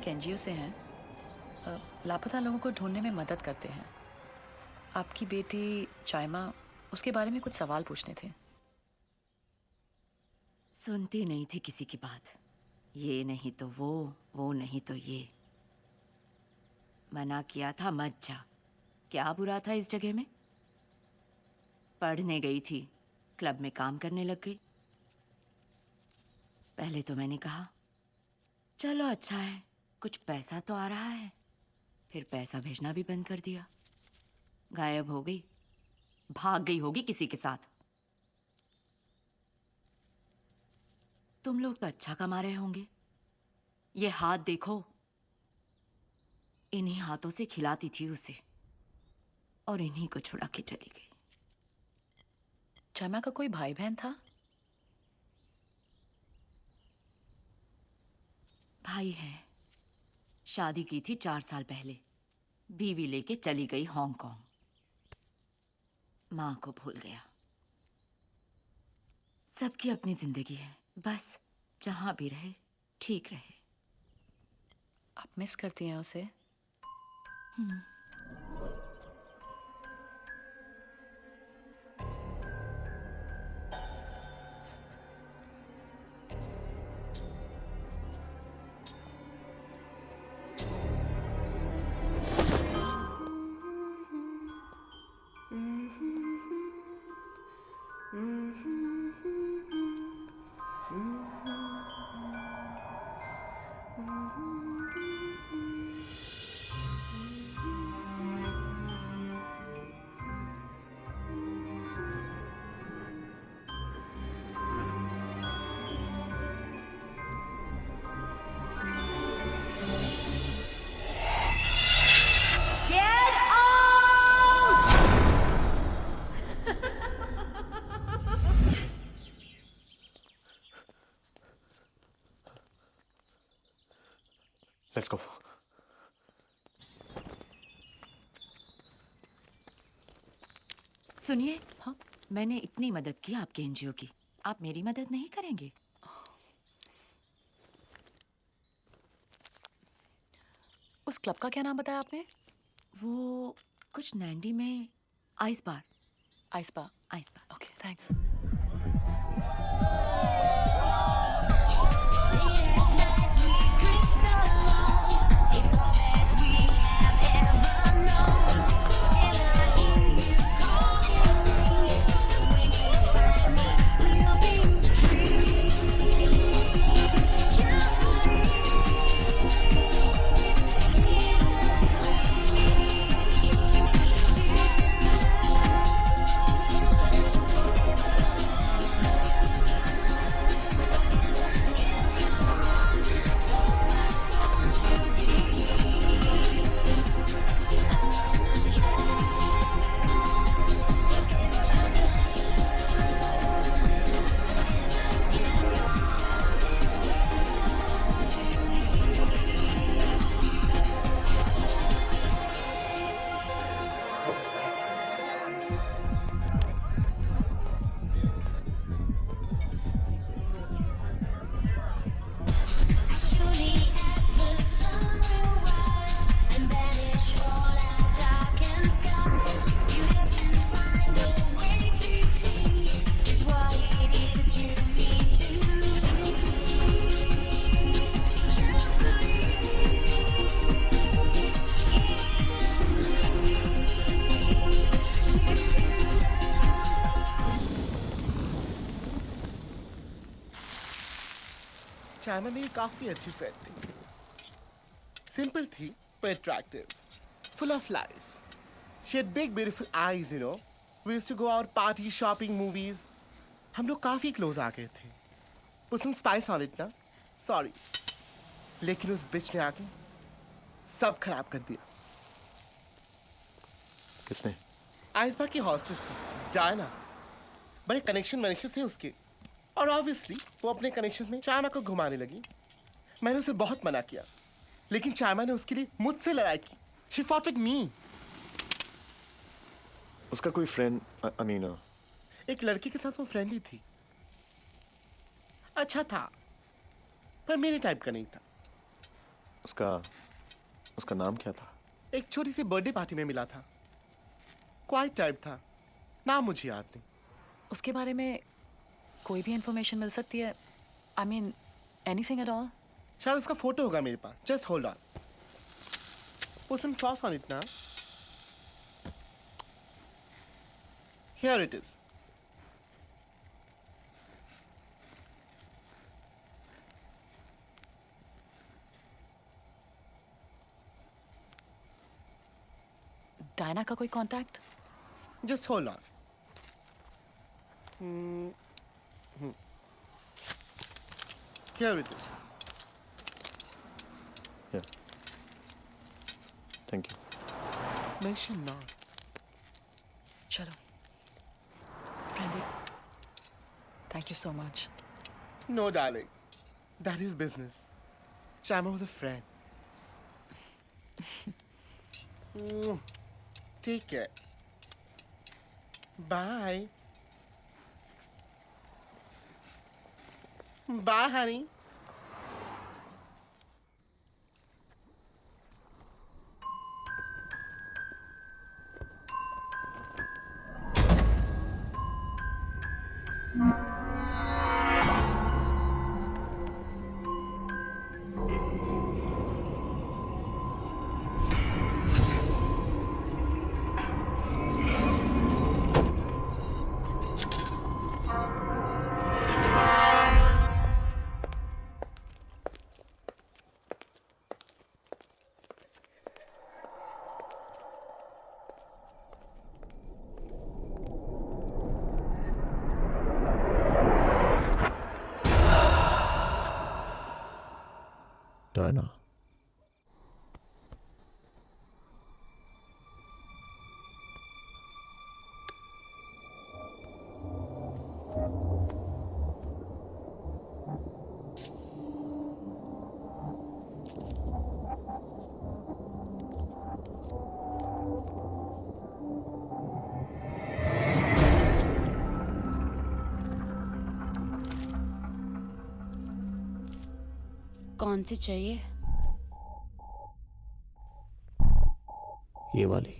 एक एनजीओ से हैं, लापता लोगों को ढूंढने में मदद करते हैं। आपकी बेटी चाइमा, उसके बारे में कुछ सवाल पूछने थे। सुनती नहीं थी किसी की बात। ये नहीं तो वो नहीं तो ये। मना किया था मत जा। क्या बुरा था इस जगह में? पढ़ने गई थी, क्लब में काम करने लग गई। पहले तो मैंने कहा चलो अच्छा है, कुछ पैसा तो आ रहा है। फिर पैसा भेजना भी बंद कर दिया। गायब हो गई, भाग गई होगी किसी के साथ। तुम लोग तो अच्छा कमा रहे होंगे। ये हाथ देखो, इन्हीं हाथों से खिलाती थी उसे और इन्हीं को छुड़ा के चली गई। चाइमा का कोई भाई बहन था? भाई है, शादी की थी 4 साल पहले। बीवी लेके चली गई हांगकांग। माँ को भूल गया। सबकी अपनी जिंदगी है, बस जहां भी रहे ठीक रहे। आप मिस करती हैं उसे? Let's go. सुनिए, हाँ, मैंने इतनी मदद की आपके एनजीओ की, आप मेरी मदद नहीं करेंगे? उस क्लब का क्या नाम बताया आपने? वो कुछ नैंडी में ice bar. Ice bar. Ice bar. Okay, thanks. China मेरी काफी अच्छी फ्रेंड थी। सिंपल थी but attractive, full of life. She had big beautiful eyes, you know. We used to go out party, shopping, movies. हम लोग काफी close आ गए थे. Put some spice on it ना? Sorry. लेकिन उस बिच ने आके सब खराब कर दिया. किसने? आइस बार की हॉस्टेस थी, डायना. बड़े कनेक्शन थे उसके. और ऑब्वियसली वो अपने कनेक्शंस में चाइमा को घुमाने लगी. मैंने उसे बहुत मना किया, लेकिन चाइमा ने उसके लिए मुझसे लड़ाई की. She fought with me. उसका कोई फ्रेंड अमीना? एक लड़की के साथ वो फ्रेंडली थी. अच्छा था, पर मेरे टाइप का नहीं था. उसका नाम क्या था? एक छोटी सी बर्थडे पार्टी में मिला था। क्वाइट टाइप था, नाम मुझे याद नहीं। उसके बारे में कोई भी इंफॉर्मेशन मिल सकती है? I mean anything at all? शायद उसका फोटो होगा मेरे पास। Just hold on. Put some sauce on it now. Here it is. Diana का कोई contact? Just hold on. Here it is. Yeah. Thank you. Mention not. चलो Randy, thank you so much. No, darling. That is business. Shama was a friend. Take care. Bye. Bye, honey. Diana. कौन सी चाहिए? ये वाली।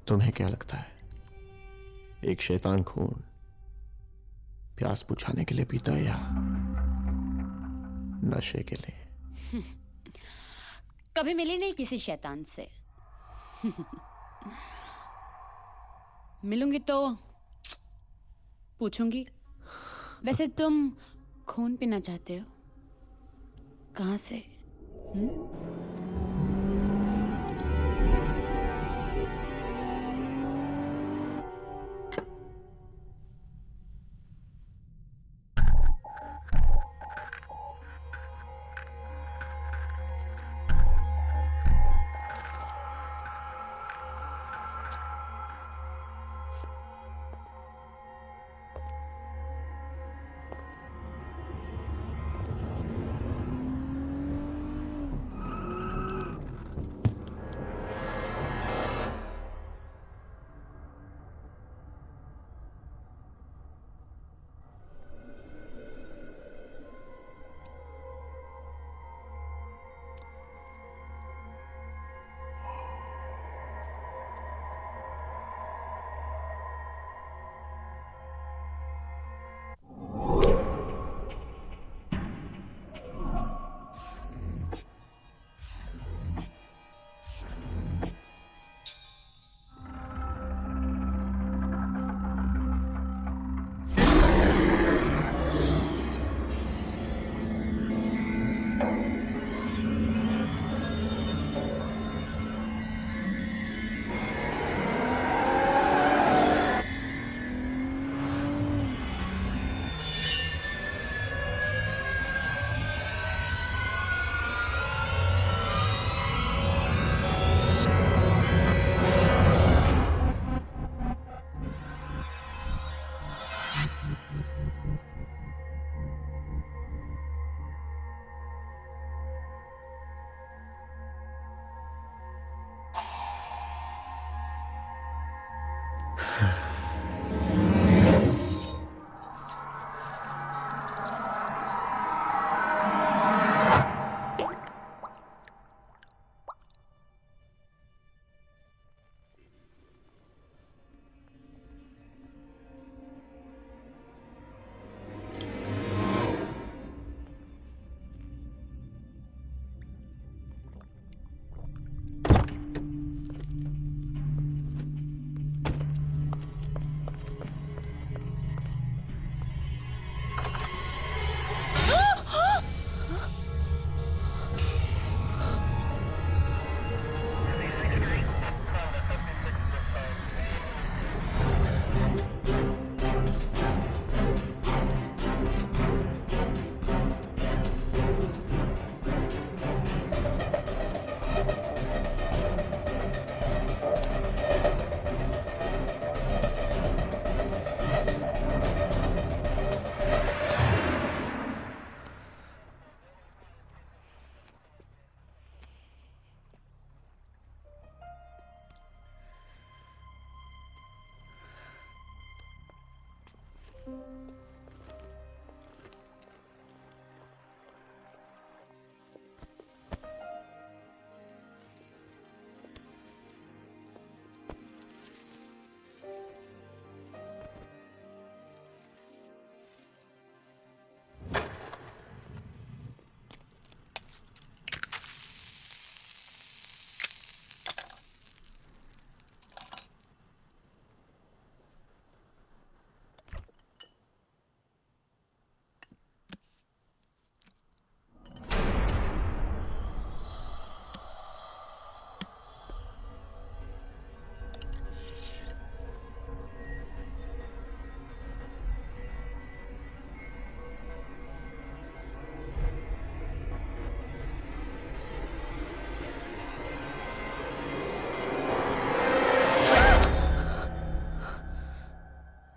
तुम्हें क्या लगता है एक शैतान खून प्यास बुझाने के लिए पीता है या नशे के लिए? कभी मिली नहीं किसी शैतान से। मिलूंगी तो पूछूंगी। वैसे तुम खून पीना चाहते हो? कहाँ से?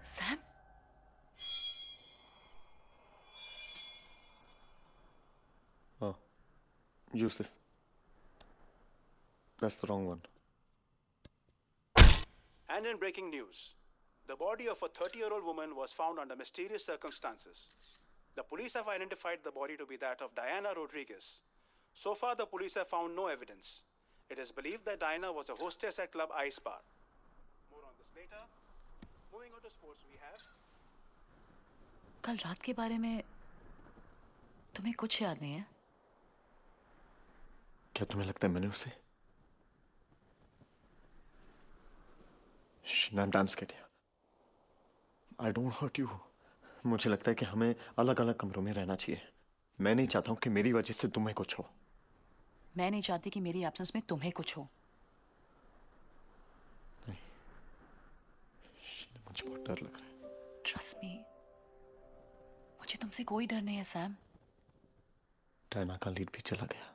Sam, Oh, use this. That's the wrong one. And in breaking news, the body of a 30-year-old woman was found under mysterious circumstances. The police have identified the body to be that of Diana Rodriguez. So far, the police have found no evidence. It is believed that Diana was a hostess at Club Ice Bar. More on this later. Moving on to sports, we have... कल रात के बारे में तुम्हें कुछ याद नहीं है? क्या तुम्हें लगता है मैंने उसे I'm damn scared. I don't hurt you. मुझे लगता है कि हमें अलग अलग कमरों में रहना चाहिए. मैं नहीं चाहता हूं कि मेरी वजह से तुम्हें कुछ हो. मैं नहीं चाहती कि मेरी एब्सेंस में तुम्हें कुछ हो. नहीं. मुझे बहुत डर लग रहा है. Trust me. मुझे तुमसे कोई डर नहीं है सैम. डायना का लीड भी चला गया.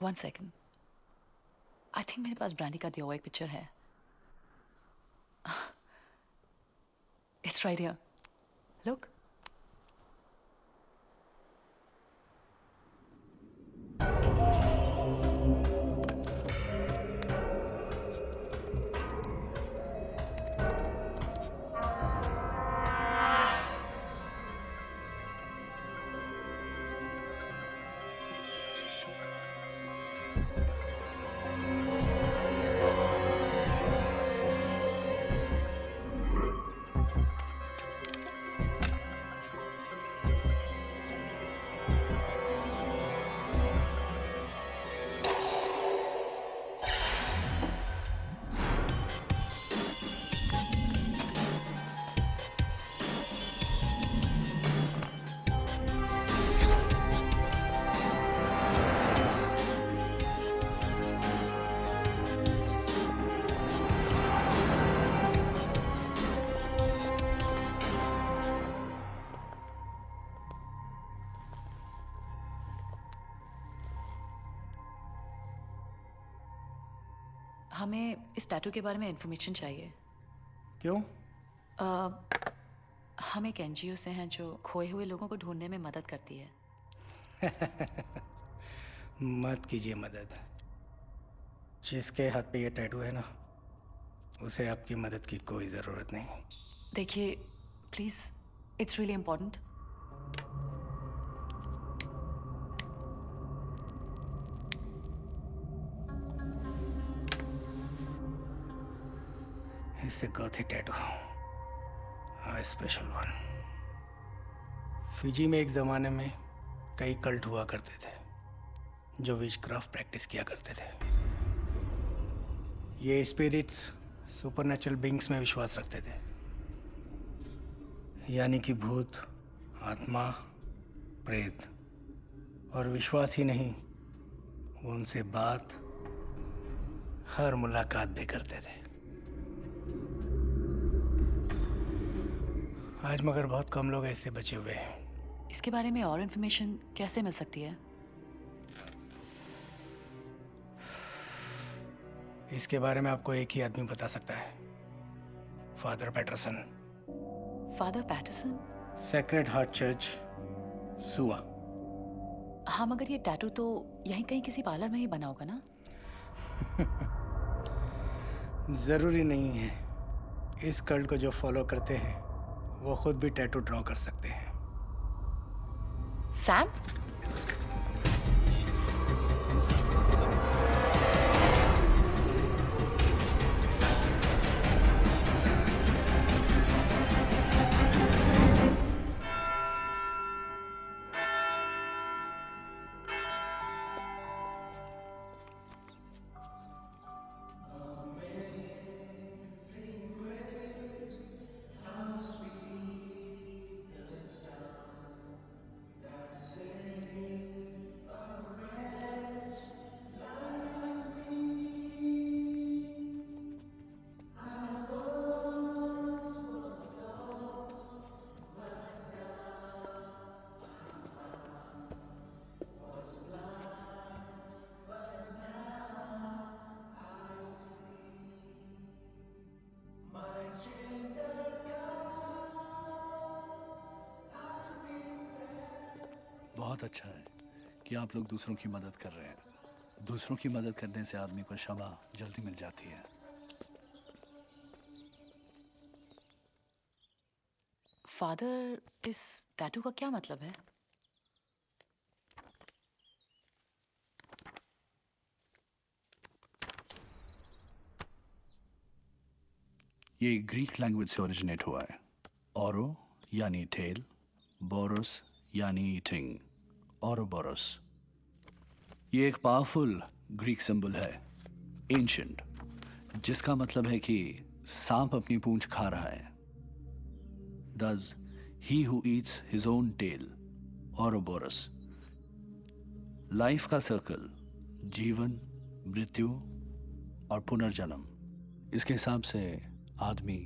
One second. I think मेरे पास ब्रांडी का दिया हुआ एक पिक्चर है. It's right here. Look. हमें इस टैटू के बारे में इंफॉर्मेशन चाहिए. क्यों? हम एक एनजीओ से हैं जो खोए हुए लोगों को ढूंढने में मदद करती है. मत कीजिए मदद. जिसके हाथ पे ये टैटू है ना, उसे आपकी मदद की कोई ज़रूरत नहीं. देखिए please, it's really important. It's a gothic tattoo. A special one. Fiji में एक ज़माने में कई कल्ट हुआ करते थे जो विचक्राफ्ट प्रैक्टिस किया करते थे. ये स्पिरिट्स सुपरनेचुरल बीइंग्स में विश्वास रखते थे. यानी कि भूत, आत्मा, प्रेत. और विश्वास ही नहीं, वो उनसे बात, हर मुलाकात भी करते थे. आज मगर बहुत कम लोग ऐसे बचे हुए हैं. इसके बारे में और इन्फॉर्मेशन कैसे मिल सकती है? इसके बारे में आपको एक ही आदमी बता सकता है. Father Patterson. Father Patterson? Sacred heart church, सुआ. हाँ, मगर ये टैटू तो यहीं कहीं किसी पार्लर में ही बना होगा ना? ज़रूरी नहीं है इस कल्ट को जो फॉलो करते हैं वो खुद भी टैटू ड्रॉ कर सकते हैं। सैम? बहुत अच्छा है कि आप लोग दूसरों की मदद कर रहे हैं। दूसरों की मदद करने से आदमी को क्षमा जल्दी मिल जाती है। फादर, इस टैटू का क्या मतलब है? ये ग्रीक लैंग्वेज से ओरिजिनेट हुआ है। ओरो यानी टेल, बोरोस यानी ईटिंग, ओरोबोरोस। ये एक पावरफुल ग्रीक सिंबल है, एंशिएंट, जिसका मतलब है कि सांप अपनी पूंछ खा रहा है। Thus, he who eats his own tail, Ouroboros. Life का सर्कल, जीवन, मृत्यु और पुनर्जन्म, इसके हिसाब से आदमी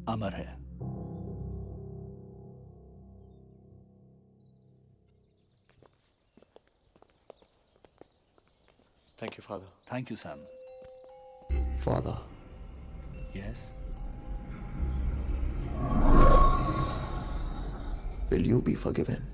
अमर है। Thank you, Father. Thank you, Sam. Father. Yes? Will you be forgiven?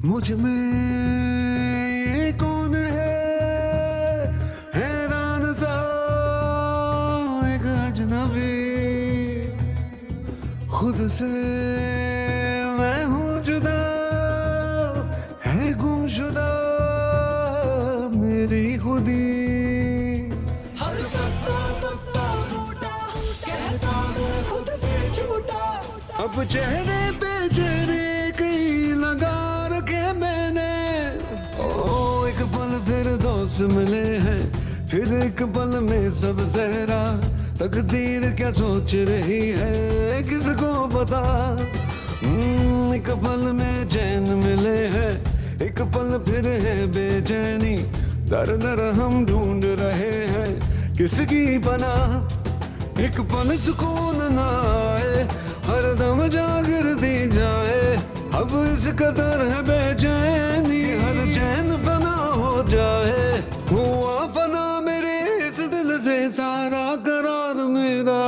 मुझ में ये कौन है हैरान सा एक अजनबी, खुद से मैं हूँ जुदा, है गुमशुदा मेरी खुदी। हर पत्ता टूटा कहता मैं खुद से छूटा। अब चेहरे पे चेहरे कहीं लगा रखे मैंने। ओ एक पल फिर दोस्त मिले हैं, फिर एक पल में सब सहरा। तकदीर क्या सोच रही है किसको पता। एक पल में चैन मिले हैं, एक पल फिर है बेचैनी। दर दर हम ढूंढ रहे हैं किसकी पनाह। एक पल सुकून ना आए, हर दम जागृति जाए। अब इस कदर है बेचैनी, हर चैन फना हो जाए। हुआ फना मेरे इस दिल से सारा करार मेरा।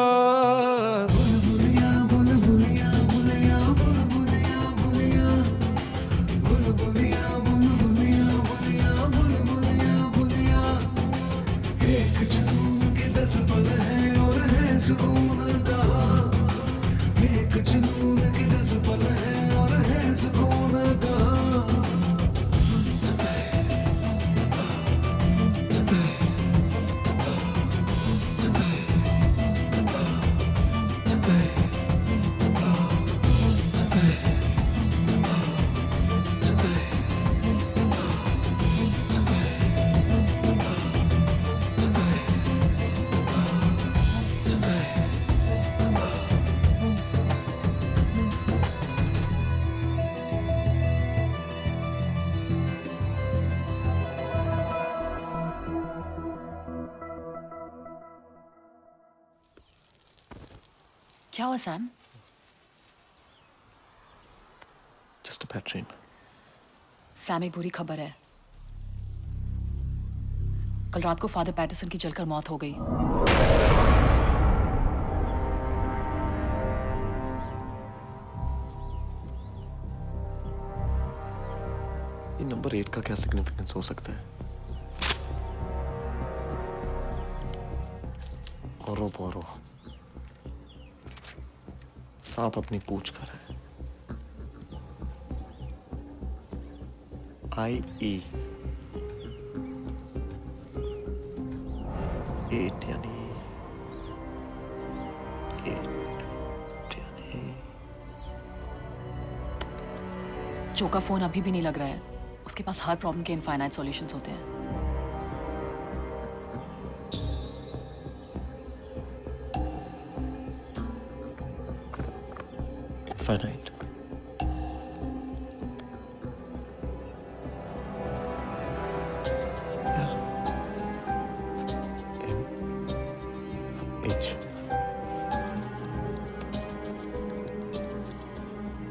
बुलबुलिया बुलबुलिया बुलिया बुलबुलिया बुलिया बुलबुलिया बुलबुलिया बुलिया बुलबुलिया बुलिया। एक जुनून के 10 पल है और है सुकून कहाँ। एक जुनून के 10 पल है और है सुकून कहाँ। क्या हुआ Sam? Just a bad dream. Sam, एक बुरी खबर है। कल रात को फादर पैटरसन की जलकर मौत हो गई। ये नंबर 8 का क्या सिग्निफिकेंस हो सकता है? औरो बोरो, सांप अपनी पूंछ कर है। IE 8 यानी 8 यानी जो का फोन अभी भी नहीं लग रहा है। उसके पास हर प्रॉब्लम के इनफाइनाइट सॉल्यूशंस होते हैं। इनफाइनाइट?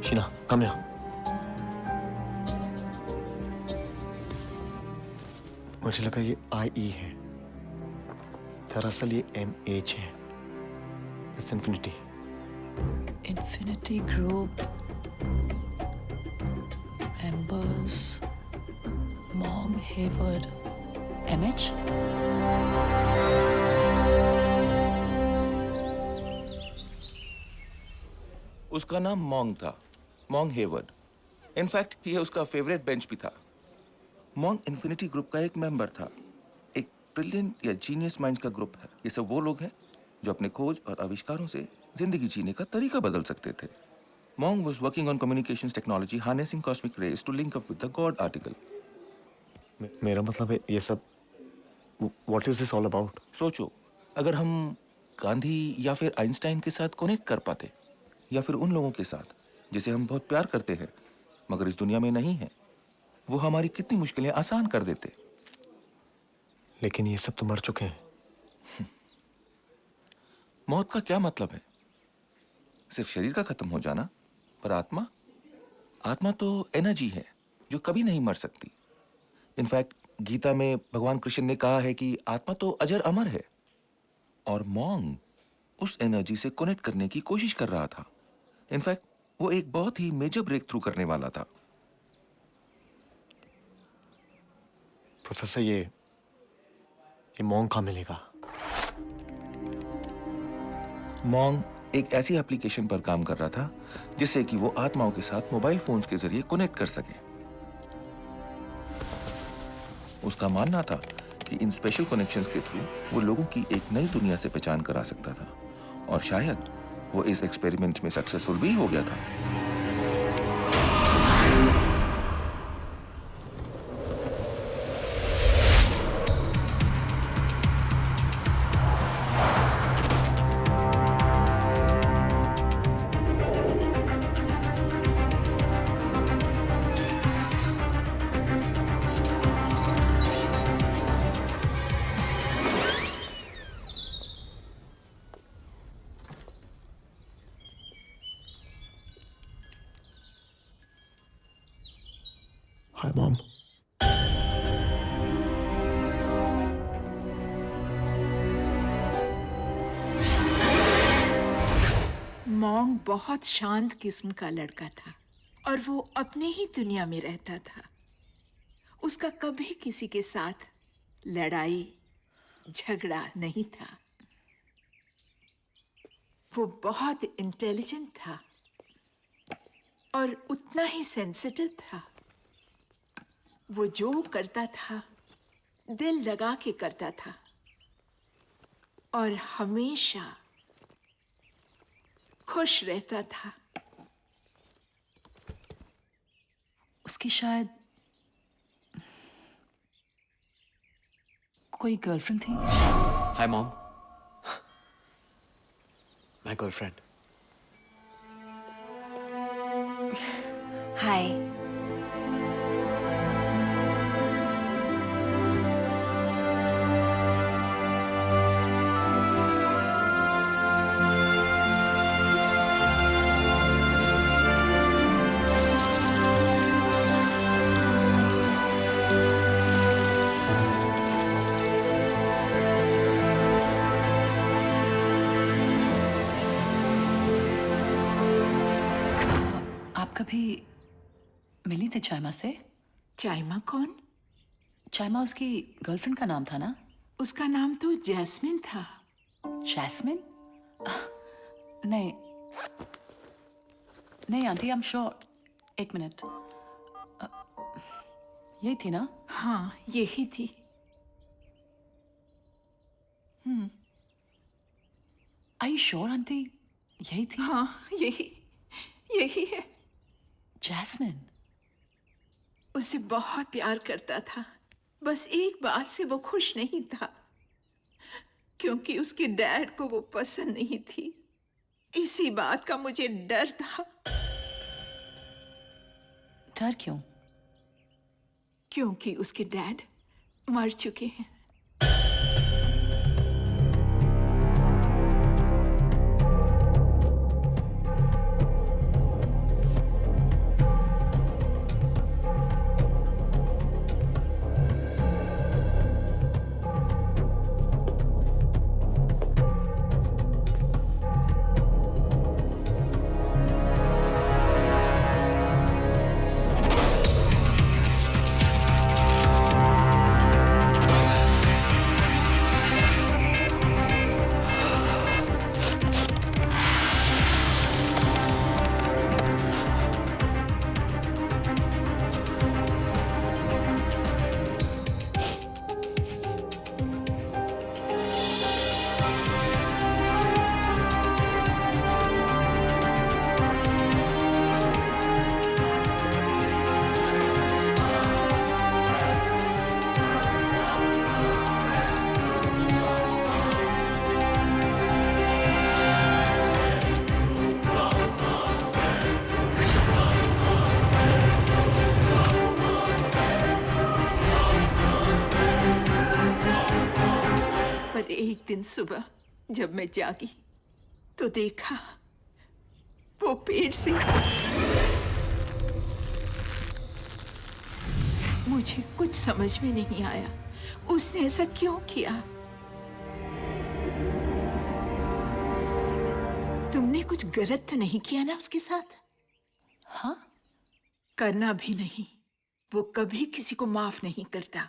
Sheena, come here. मुझे लगा ये IE है, दरअसल ये MH है। It's infinity. Infinity Group, Embers, Mong, Hayward, MH? उसका नाम मॉन्ग था, मॉन्ग हेवर्ड। इनफैक्ट ये उसका फेवरेट बेंच भी था। मॉन्ग इन्फिनिटी ग्रुप का एक मेंबर था। एक ब्रिलियंट या जीनियस माइंड्स का ग्रुप है। ये सब वो लोग हैं जो अपने खोज और आविष्कारों से जिंदगी जीने का तरीका बदल सकते थे। Mong was working on communications technology harnessing cosmic rays to link up with the god article. मेरा मतलब है ये सब, what is this all about? सोचो, अगर हम गांधी या फिर आइंस्टाइन के साथ कनेक्ट कर पाते, या फिर उन लोगों के साथ जिसे हम बहुत प्यार करते हैं मगर इस दुनिया में नहीं है, वो हमारी कितनी मुश्किलें आसान कर देते। लेकिन ये सब तो मर चुके हैं। मौत का क्या मतलब है? सिर्फ शरीर का खत्म हो जाना। पर आत्मा? आत्मा तो एनर्जी है जो कभी नहीं मर सकती। इनफैक्ट गीता में भगवान कृष्ण ने कहा है कि आत्मा तो अजर अमर है। और मॉन्ग उस एनर्जी से कनेक्ट करने की कोशिश कर रहा था। इनफैक्ट वो एक बहुत ही मेजर ब्रेक थ्रू करने वाला था। प्रोफेसर, ये मॉन्ग कहाँ मिलेगा? मॉन्ग एक ऐसी एप्लीकेशन पर काम कर रहा था जिससे कि वो आत्माओं के साथ मोबाइल फोन्स के जरिए कनेक्ट कर सके। उसका मानना था कि इन स्पेशल कनेक्शंस के थ्रू वो लोगों की एक नई दुनिया से पहचान करा सकता था। और शायद वो इस एक्सपेरिमेंट में सक्सेसफुल भी हो गया था। Hi, Mom. मॉन्ग बहुत शांत किस्म का लड़का था और वो अपने ही दुनिया में रहता था। उसका कभी किसी के साथ लड़ाई झगड़ा नहीं था। वो बहुत इंटेलिजेंट था और उतना ही सेंसिटिव था। वो जो करता था दिल लगा के करता था और हमेशा खुश रहता था। उसकी शायद कोई गर्लफ्रेंड थी। Hi mom, my girlfriend. Hi. कभी मिली थी चाइमा से? चाइमा कौन? चाइमा उसकी गर्लफ्रेंड का नाम था ना? उसका नाम तो जैस्मिन था। जैस्मिन? नहीं नहीं आंटी, आई एम श्योर। एक मिनट, यही थी ना? हाँ, यही थी। Are you sure, aunty? यही थी? हाँ, यही है। जैस्मिन उसे बहुत प्यार करता था, बस एक बात से वो खुश नहीं था, क्योंकि उसके डैड को वो पसंद नहीं थी। इसी बात का मुझे डर था। डर क्यों? क्योंकि उसके डैड मर चुके हैं। एक दिन सुबह जब मैं जागी तो देखा वो पेड़ से मुझे कुछ समझ में नहीं आया उसने ऐसा क्यों किया। तुमने कुछ गलत तो नहीं किया ना उसके साथ? हाँ, करना भी नहीं, वो कभी किसी को माफ नहीं करता।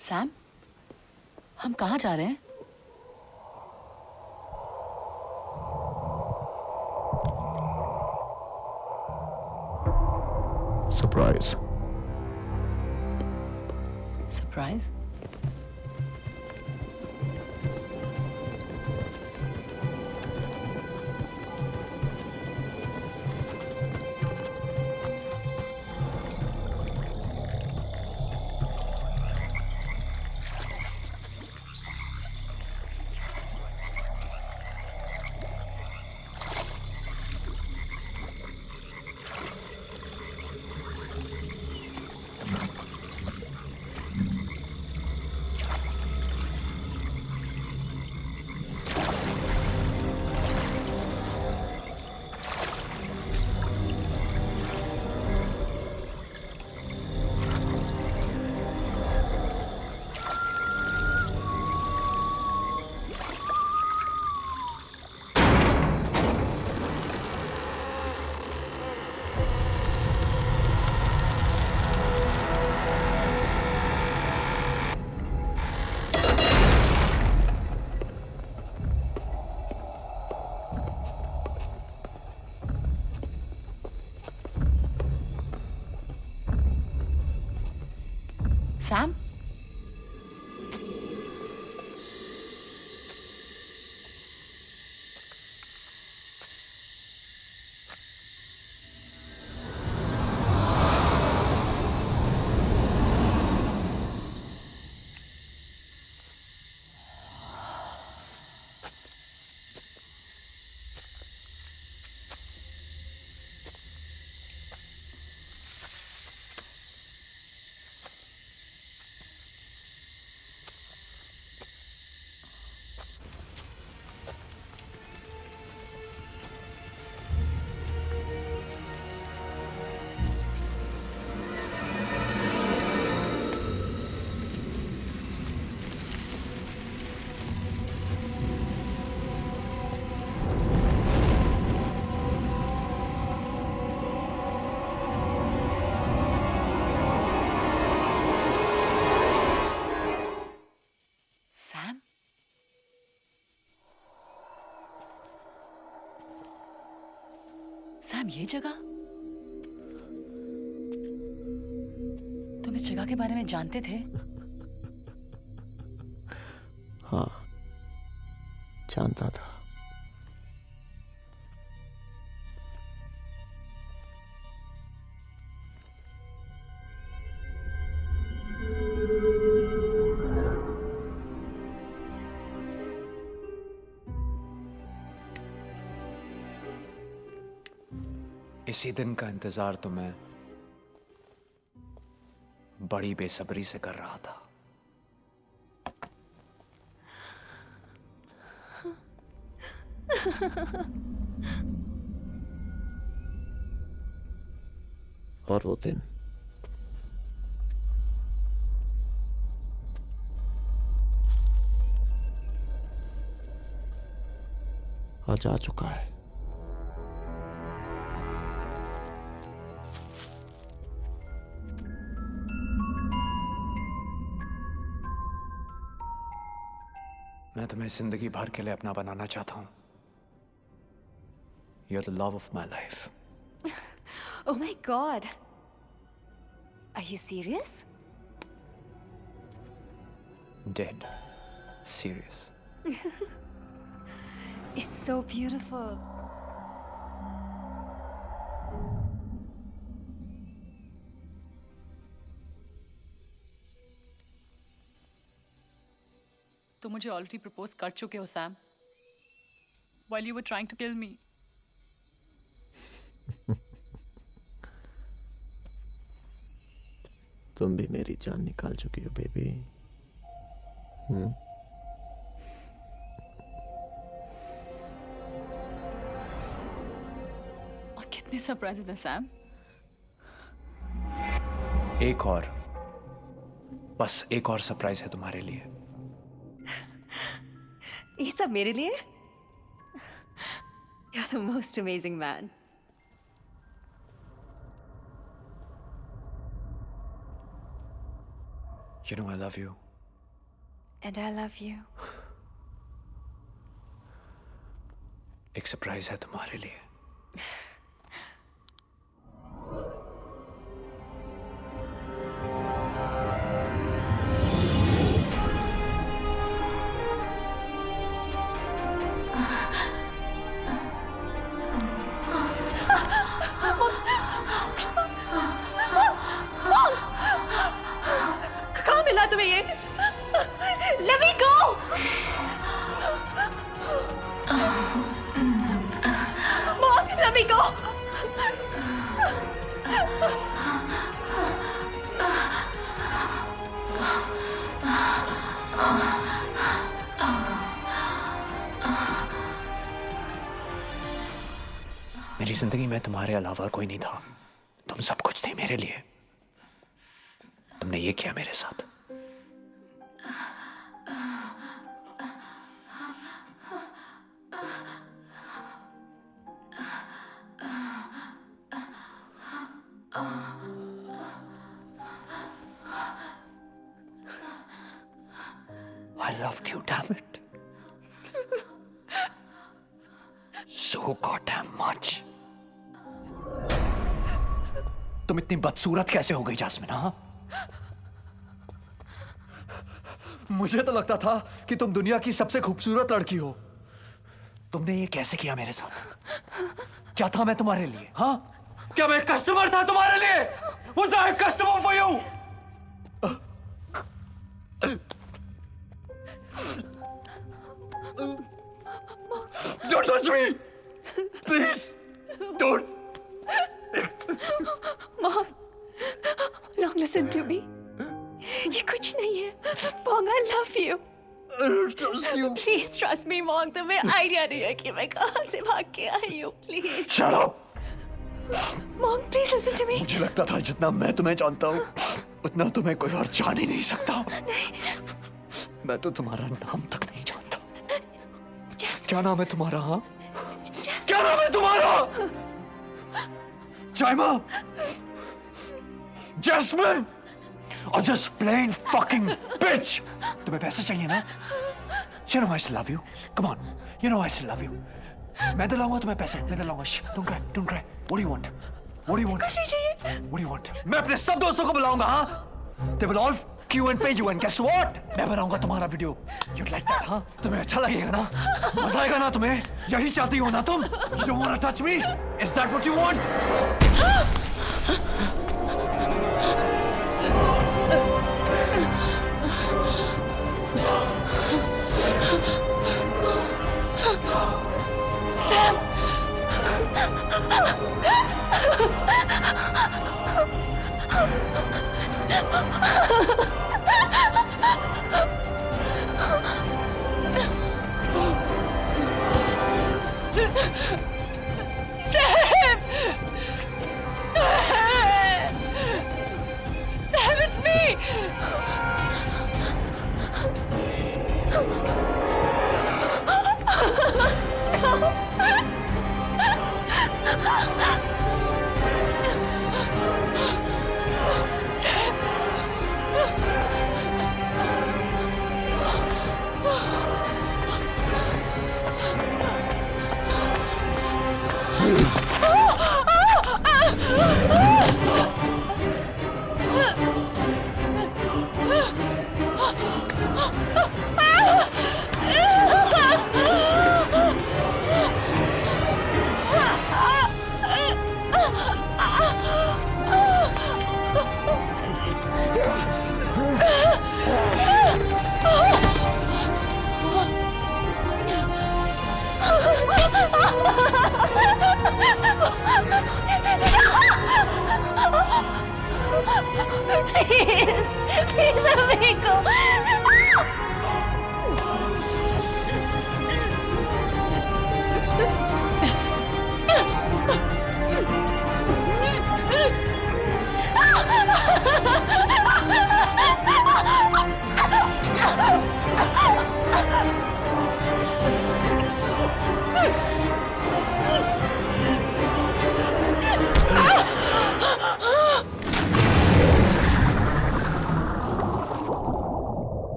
सैम, हम कहाँ जा रहे हैं? सरप्राइज। सरप्राइज? सैम? सैम, ये जगह? तुम इस जगह के बारे में जानते थे? हाँ, जानता था। इसी दिन का इंतजार तो मैं बड़ी बेसब्री से कर रहा था। और वो दिन आज आ चुका है। मैं तुम्हें जिंदगी भर के लिए अपना बनाना चाहता हूं। You're the love of my life. Oh my god. Are you serious? Dead. Serious. It's so beautiful. तुम मुझे ऑलरेडी प्रपोज कर चुके हो Sam, while you were trying to kill me. तुम भी मेरी जान निकाल चुकी हो बेबी। और कितने सरप्राइज थे सैम। एक और, बस एक और सरप्राइज है तुम्हारे लिए। ये सब मेरे लिए? You're the most amazing man. You know I love you. And I love you. एक सरप्राइज है तुम्हारे लिए। कहाँ मिला तुम्हें ये? Let me go! Mom, let me go! मेरी जिंदगी में तुम्हारे अलावा कोई नहीं था। तुम सब कुछ थे मेरे लिए। तुमने ये किया मेरे साथ। I loved you, damn it. So goddamn much. तुम इतनी बदसूरत कैसे हो गई जास्मिन? हाँ, मुझे तो लगता था कि तुम दुनिया की सबसे खूबसूरत लड़की हो। तुमने ये कैसे किया मेरे साथ? क्या था मैं तुम्हारे लिए? हाँ, क्या मैं कस्टमर था तुम्हारे लिए? Was I a customer for you? Don't touch me, please. Don't. Mom, Long, listen to me. ये कुछ नहीं है. Mom, I love you. I don't trust you. Please trust me, Mom. तुम्हें आइडिया नहीं है कि मैं कहाँ से भाग के आई हूँ. Please. Shut up. Mom, please listen to me. मुझे लगता था जितना मैं तुम्हें जानता हूँ, उतना तुम्हें कोई और जान ही नहीं सकता। मैं तो तुम्हारा नाम तक नहीं जानता। क्या नाम है तुम्हारा? हाँ, क्या नाम है तुम्हारा? जाइमा, जैस्मिन। और just plain fucking bitch. तुम्हें पैसे चाहिए ना? You know I still love you. Come on. You know I still love you. मैं दिलाऊंगा तुम्हें पैसे. मैं दिलाऊंगा. Shh. Don't cry. Don't cry. What do you want? What do you want? कुछ नहीं चाहिए. What do you want? मैं अपने सब दोस्तों को बुलाऊंगा, हाँ? They will all queue and pay you and guess what? मैं बनाऊंगा तुम्हारा वीडियो. You'd like that, हाँ? तुम्हें अच्छा लगेगा ना? मजा आएगा ना तुम्हें? यही चाहती हो ना तुम? You don't want to touch me? Is that what you want? Sam! Sam! Sam! Sam, it's me! Please let me go.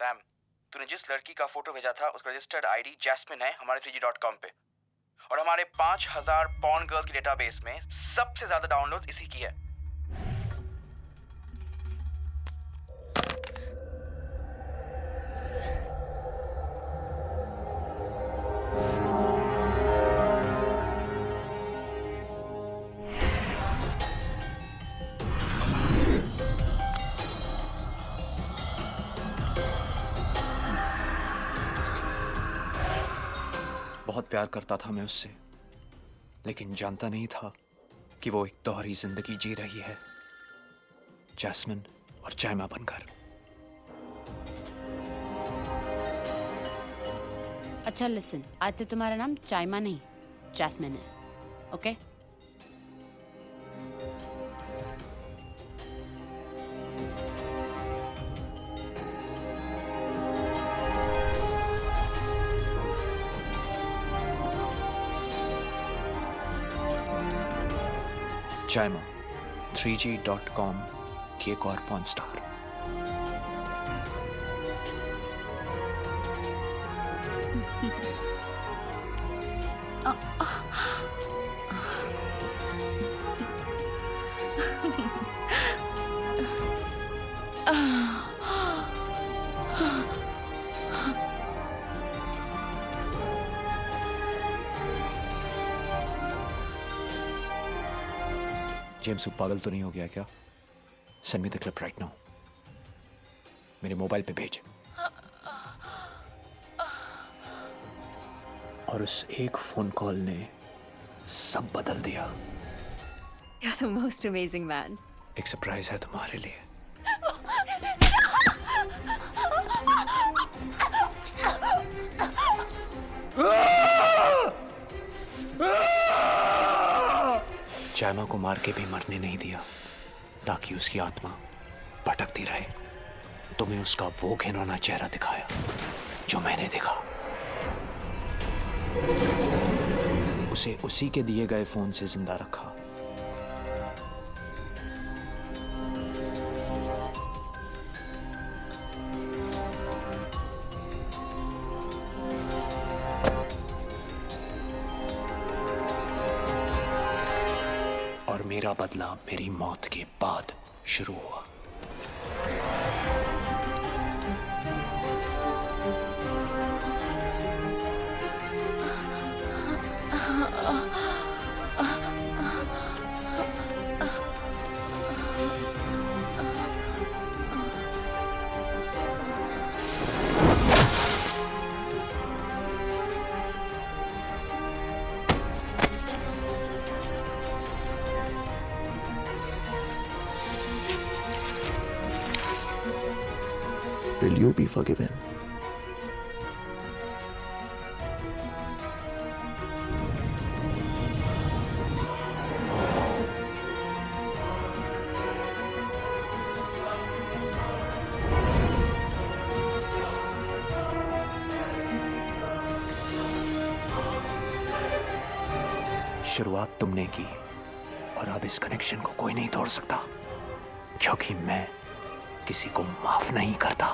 Sam, तूने जिस लड़की का फोटो भेजा था उसका रजिस्टर्ड आईडी जैस्मिन है हमारे 3G.com पे, और हमारे 5000 पॉर्न गर्ल्स की डेटाबेस में सबसे ज्यादा डाउनलोड्स इसी की है। बहुत प्यार करता था मैं उससे, लेकिन जानता नहीं था कि वो एक दोहरी जिंदगी जी रही है, जैस्मिन और चाइमा बनकर। अच्छा लिसन, आज से तुम्हारा नाम चाइमा नहीं जैस्मिन है, ओके? जायमा 3g.com की एक और पॉर्न स्टार। जेम्स तू पागल तो नहीं हो गया क्या? Send me the clip right now. मेरे मोबाइल पे भेज। और उस एक फोन कॉल ने सब बदल दिया। You're the most amazing man. एक सरप्राइज है तुम्हारे लिए। जायमा को मार के भी मरने नहीं दिया ताकि उसकी आत्मा भटकती रहे। तुम्हें उसका वो घिनौना चेहरा दिखाया जो मैंने देखा। उसे उसी के दिए गए फोन से जिंदा रखा। और मेरा बदला मेरी मौत के बाद शुरू हुआ। Will you be forgiven? शुरुआत तुमने की और अब इस कनेक्शन को कोई नहीं तोड़ सकता, क्योंकि मैं किसी को माफ नहीं करता।